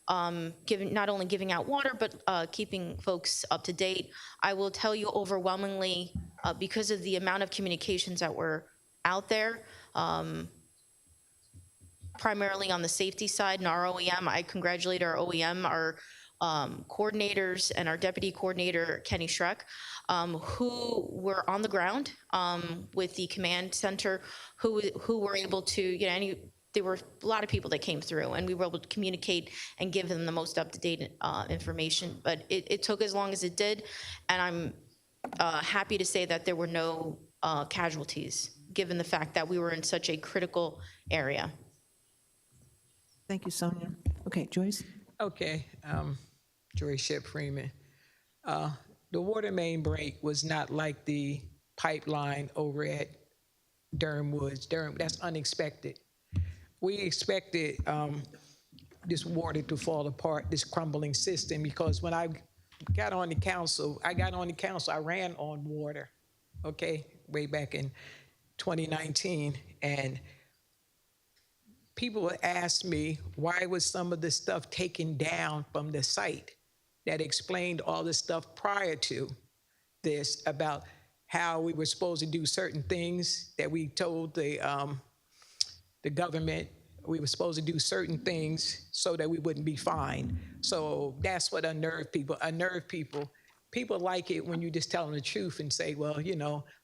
not only giving out water, but keeping folks up to date. I will tell you overwhelmingly, because of the amount of communications that were out there, primarily on the safety side and our OEM, I congratulate our OEM, our coordinators and our deputy coordinator, Kenny Schreck, who were on the ground with the command center, who were able to, there were a lot of people that came through, and we were able to communicate and give them the most up-to-date information. But it took as long as it did, and I'm happy to say that there were no casualties, given the fact that we were in such a critical area. Thank you, Sonia. Okay, Joyce? Okay, Joyce Shep Freeman. The water main break was not like the pipeline over at Durham Woods. That's unexpected. We expected this water to fall apart, this crumbling system, because when I got on the council, I ran on water, okay, way back in 2019, and people would ask me, why was some of the stuff taken down from the site that explained all the stuff prior to this about how we were supposed to do certain things that we told the government we were supposed to do certain things so that we wouldn't be fined. So that's what unnerved people. People like it when you just tell them the truth and say, well,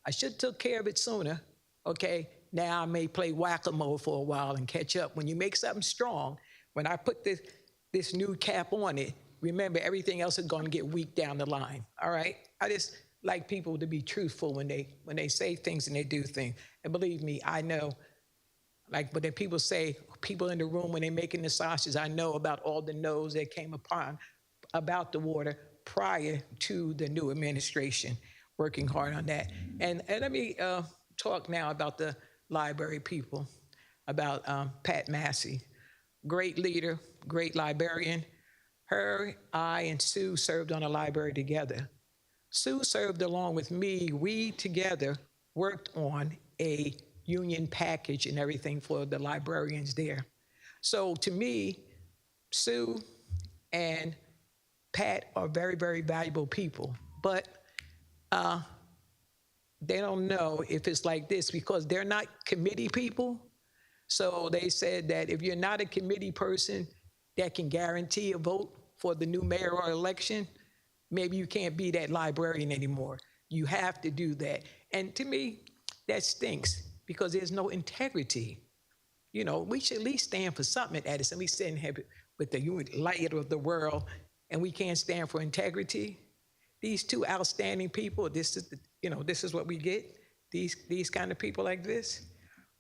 I should have took care of it sooner. Okay, now I may play whack-a-mole for a while and catch up. When you make something strong, when I put this new cap on it, remember everything else is going to get weak down the line. All right, I just like people to be truthful when they say things and they do things. And believe me, I know. But then people say, people in the room when they're making the sausages, I know about all the no's that came upon about the water prior to the new administration working hard on that. And let me talk now about the library people, about Pat Massey. Great leader, great librarian. Her, I, and Sue served on a library together. Sue served along with me. We together worked on a union package and everything for the librarians there. So to me, Sue and Pat are very, very valuable people, but they don't know if it's like this because they're not committee people. So they said that if you're not a committee person that can guarantee a vote for the new mayor or election, maybe you can't be that librarian anymore. You have to do that. And to me, that stinks, because there's no integrity. We should at least stand for something at Edison. We stand here with the light of the world, and we can't stand for integrity. These two outstanding people, this is what we get. These kind of people like this,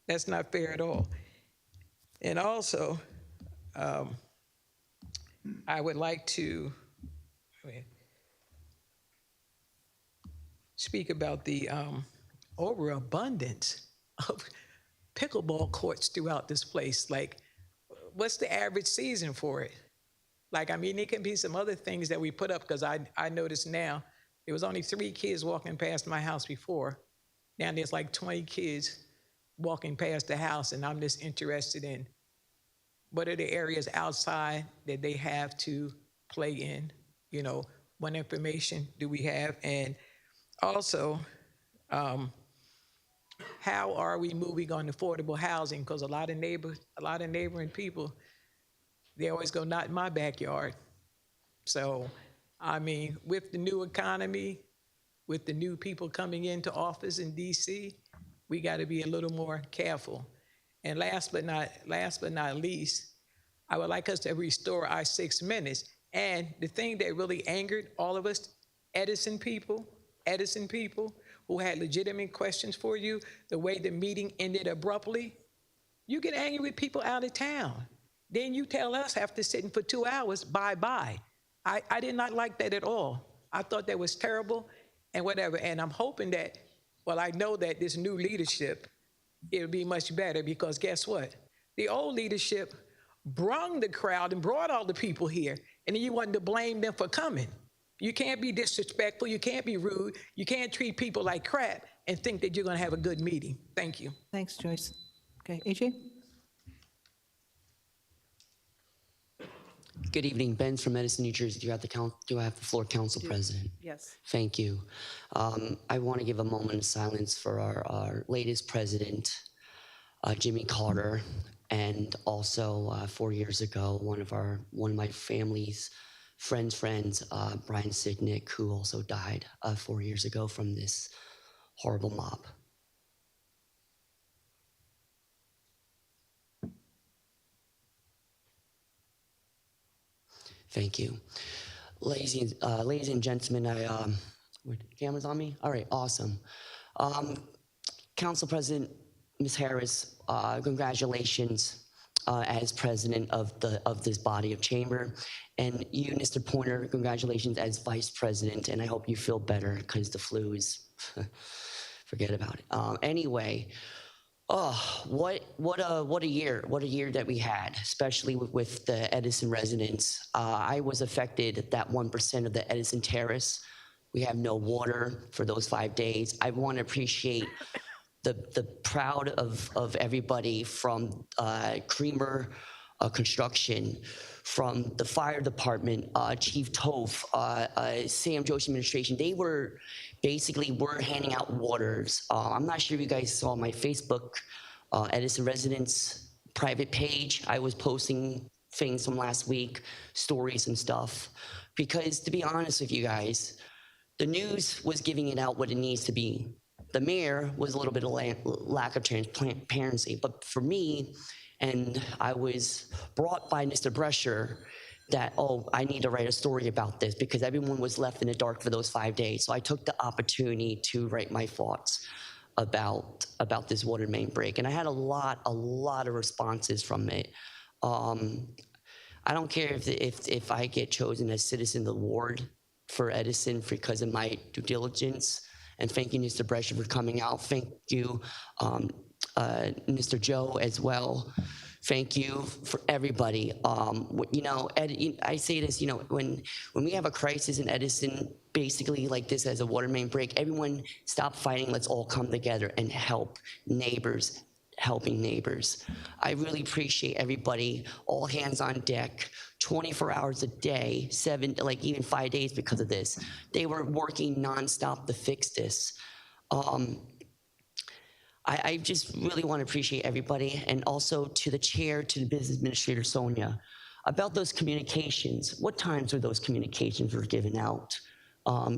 that's not fair at all. And also, I would like to speak about the overabundance of pickleball courts throughout this place. What's the average season for it? It can be some other things that we put up, because I notice now there was only 3 kids walking past my house before. Now there's 20 kids walking past the house, and I'm just interested in what are the areas outside that they have to play in? What information do we have? And also, how are we moving on affordable housing? Because a lot of neighboring people, they always go, not in my backyard. So, with the new economy, with the new people coming into office in DC, we got to be a little more careful. And last but not least, I would like us to restore our 6 minutes. And the thing that really angered all of us, Edison people who had legitimate questions for you, the way the meeting ended abruptly, you get angry with people out of town. Then you tell us after sitting for 2 hours, bye-bye. I did not like that at all. I thought that was terrible and whatever. And I'm hoping that, I know that this new leadership, it'll be much better, because guess what? The old leadership brung the crowd and brought all the people here, and then you wanted to blame them for coming. You can't be disrespectful, you can't be rude, you can't treat people like crap and think that you're gonna have a good meeting. Thank you. Thanks, Joyce. Okay, AJ? Good evening, Ben from Edison, New Jersey. Do I have the floor, Council President? Yes. Thank you. I want to give a moment of silence for our latest president, Jimmy Carter, and also 4 years ago, one of my family's friend's friends, Brian Signick, who also died 4 years ago from this horrible mob. Thank you. Ladies and gentlemen, cameras on me? All right, awesome. Council President, Ms. Harris, congratulations as president of this body of chamber. And you, Mr. Pointer, congratulations as vice president, and I hope you feel better because the flu is, forget about it. Anyway, what a year that we had, especially with the Edison residents. I was affected, that 1% of the Edison Terrace. We have no water for those 5 days. I want to appreciate the proud of everybody from Creamer Construction, from the fire department, Chief Toph, Sam Joshi administration. They were handing out waters. I'm not sure if you guys saw my Facebook Edison residents private page. I was posting things from last week, stories and stuff, because to be honest with you guys, the news was giving it out what it needs to be. The mayor was a little bit of lack of transparency, but for me, and I was brought by Mr. Brescher that, I need to write a story about this because everyone was left in the dark for those 5 days. So I took the opportunity to write my thoughts about this water main break. And I had a lot of responses from it. I don't care if I get chosen as citizen of the ward for Edison because of my due diligence. And thank you, Mr. Brescher, for coming out. Thank you, Mr. Joe, as well. Thank you for everybody. I say this, when we have a crisis in Edison, basically like this as a water main break, everyone stop fighting. Let's all come together and help neighbors, helping neighbors. I really appreciate everybody, all hands on deck, 24 hours a day, even 5 days because of this. They were working nonstop to fix this. I just really want to appreciate everybody, and also to the chair, to the business administrator, Sonia, about those communications. What times were those communications were given out?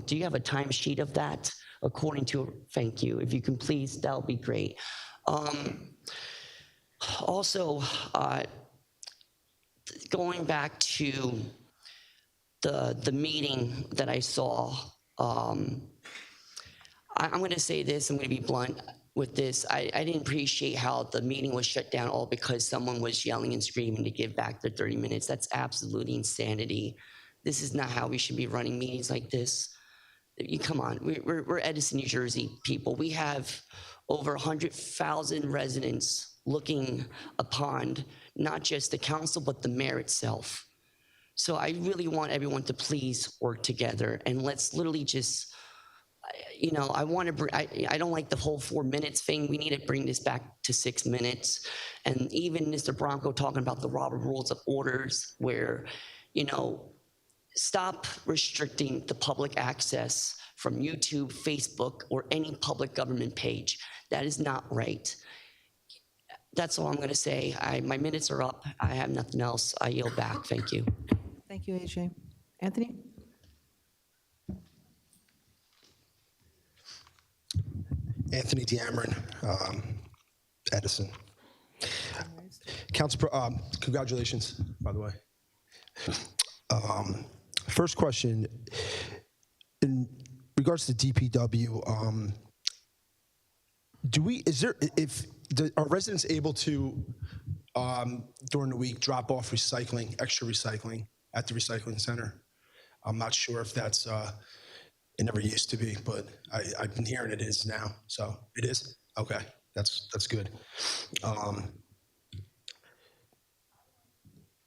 Do you have a timesheet of that? Thank you. If you can please, that would be great. Also, going back to the meeting that I saw, I'm going to say this, I'm going to be blunt with this. I didn't appreciate how the meeting was shut down all because someone was yelling and screaming to give back their 30 minutes. That's absolutely insanity. This is not how we should be running meetings like this. Come on, we're Edison, New Jersey people. We have over 100,000 residents looking upon not just the council, but the mayor itself. So I really want everyone to please work together, and let's literally just, I don't like the whole 4 minutes thing. We need to bring this back to 6 minutes. And even Mr. Bronco talking about the Robert Rules of Orders where, stop restricting the public access from YouTube, Facebook, or any public government page. That is not right. That's all I'm going to say. My minutes are up. I have nothing else. I yield back. Thank you. Thank you, AJ. Anthony? Anthony D'Amarin, Edison. Congratulations, by the way. First question, in regards to DPW, are residents able to, during the week, drop off extra recycling at the recycling center? I'm not sure if that's, it never used to be, but I've been hearing it is now. So it is? Okay, that's good.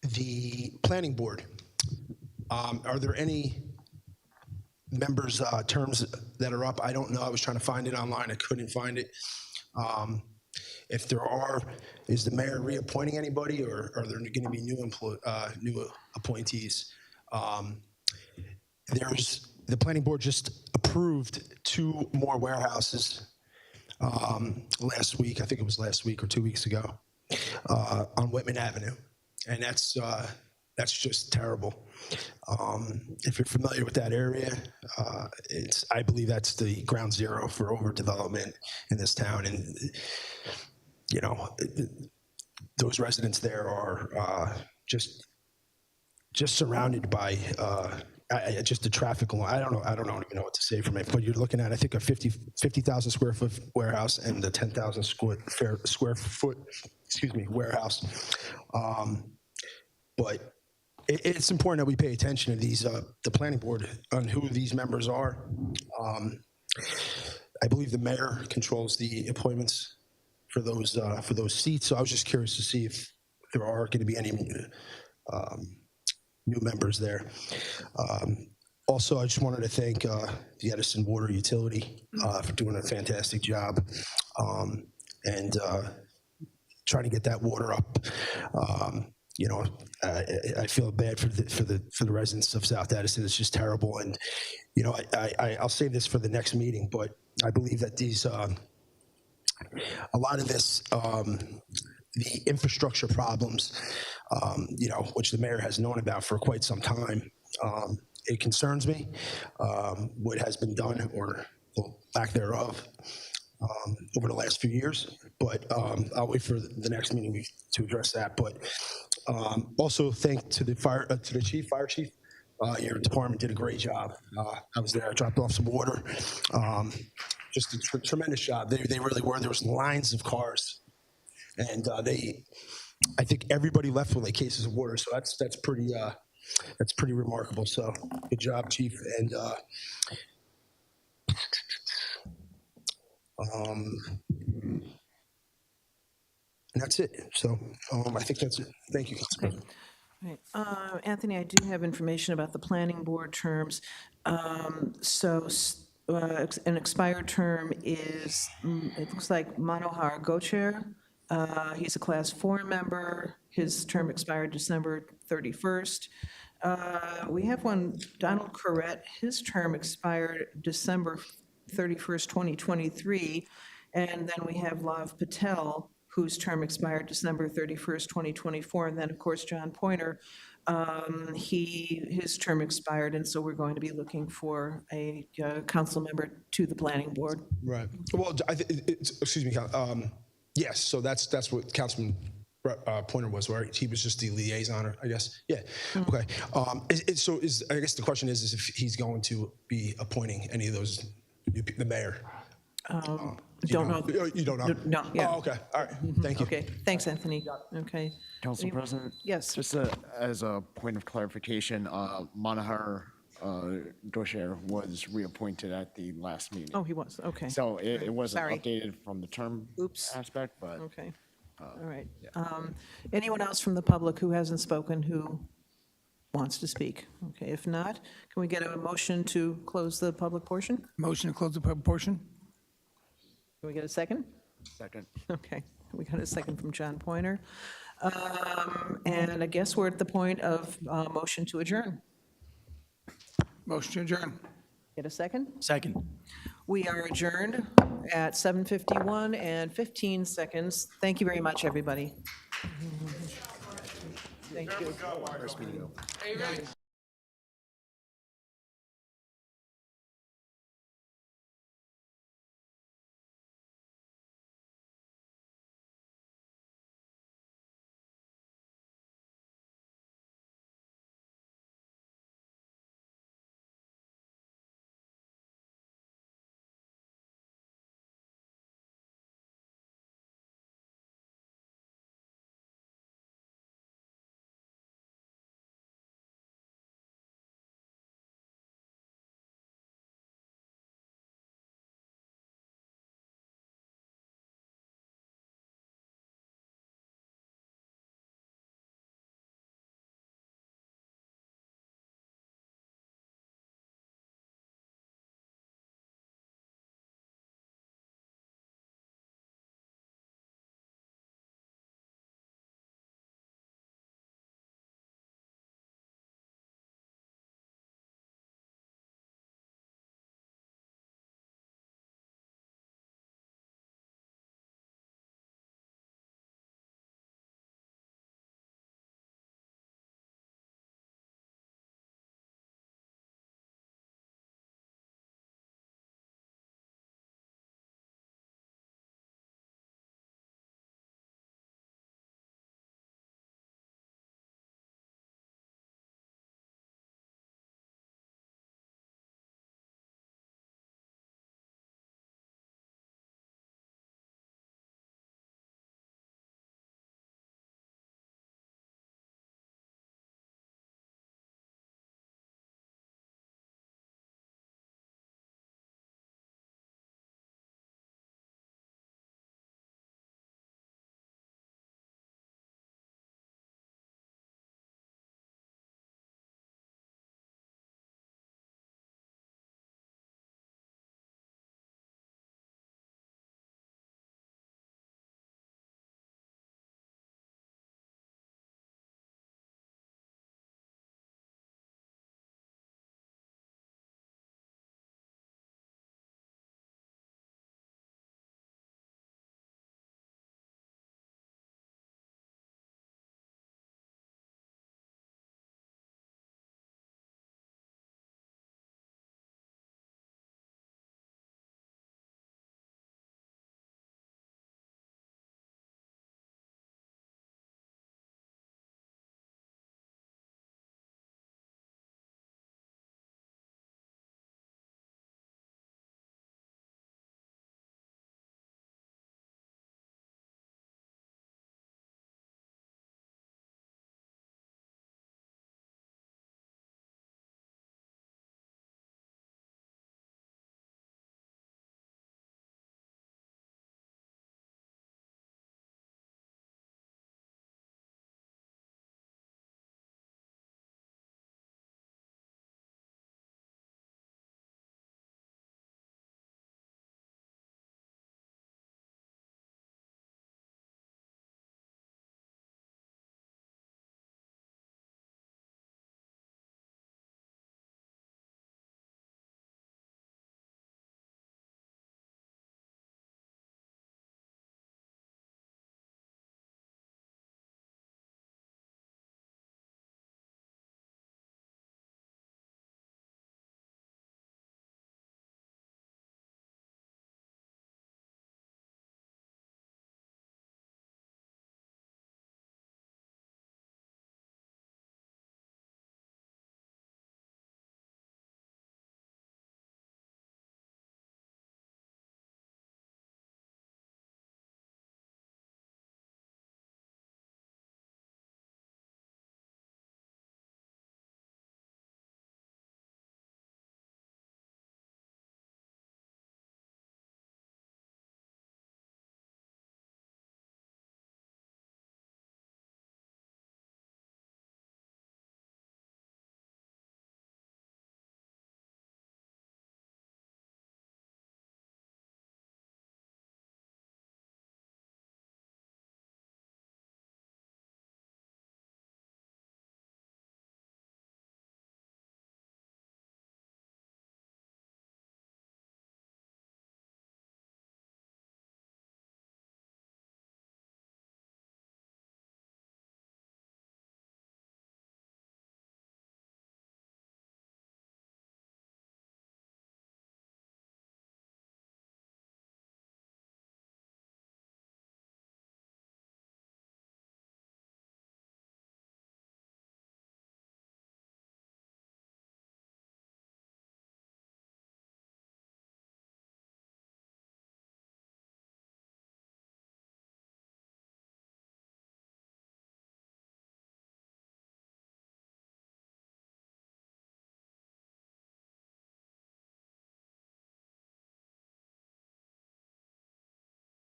The planning board, are there any members' terms that are up? I don't know. I was trying to find it online. I couldn't find it. If there are, is the mayor reappointing anybody, or are there going to be new appointees? The planning board just approved 2 more warehouses last week. I think it was last week or 2 weeks ago on Whitman Avenue, and that's That's just terrible. If you're familiar with that area, I believe that's the ground zero for overdevelopment in this town. And, you know, those residents there are just surrounded by just the traffic alone. I don't even know what to say from it, but you're looking at, I think, a 50,000 square foot warehouse and the 10,000 square foot, warehouse. But it's important that we pay attention to these, the planning board, on who these members are. I believe the mayor controls the appointments for those seats. So I was just curious to see if there are going to be any new members there. Also, I just wanted to thank the Edison Water Utility for doing a fantastic job and trying to get that water up. You know, I feel bad for the residents of South Edison. It's just terrible. And you know, I'll save this for the next meeting, but I believe that these a lot of this. The infrastructure problems, you know, which the mayor has known about for quite some time. It concerns me what has been done or the lack thereof over the last few years. But I'll wait for the next meeting to address that. But also thank to the fire chief. Your department did a great job. I was there. I dropped off some water. Just a tremendous job. They really were. There was lines of cars. And I think everybody left with like cases of water, so that's pretty remarkable. So good job, Chief. And that's it. So I think that's it. Thank you, Council President. Right. Anthony, I do have information about the planning board terms. So an expired term is, it looks like Manohar Gocher. He's a Class 4 member. His term expired December 31st. We have one, Donald Corrett. His term expired December 31st, 2023. And then we have Lav Patel, whose term expired December 31st, 2024. And then, of course, John Pointer, his term expired, and so we're going to be looking for a council member to the planning board. Right. Well, excuse me, yes, so that's what Councilman Pointer was, right? He was just the liaison, I guess. Yeah. Okay. I guess the question is if he's going to be appointing any of those, the mayor. Don't know. You don't know? No. Yeah. Oh, okay. All right. Thank you. Okay. Thanks, Anthony. Okay. Council President? Yes. Just as a point of clarification, Manohar Gosher was reappointed at the last meeting. Oh, he was. Okay. So it wasn't Sorry. updated from the term aspect, but. Okay. All right. Anyone else from the public who hasn't spoken who wants to speak? Okay. If not, can we get a motion to close the public portion? Motion to close the public portion? Can we get a second? Second. Okay. We got a second from John Pointer. And I guess we're at the point of motion to adjourn. Motion to adjourn. Get a second? Second. We are adjourned at 7:51 and 15 seconds. Thank you very much, everybody. Thank you.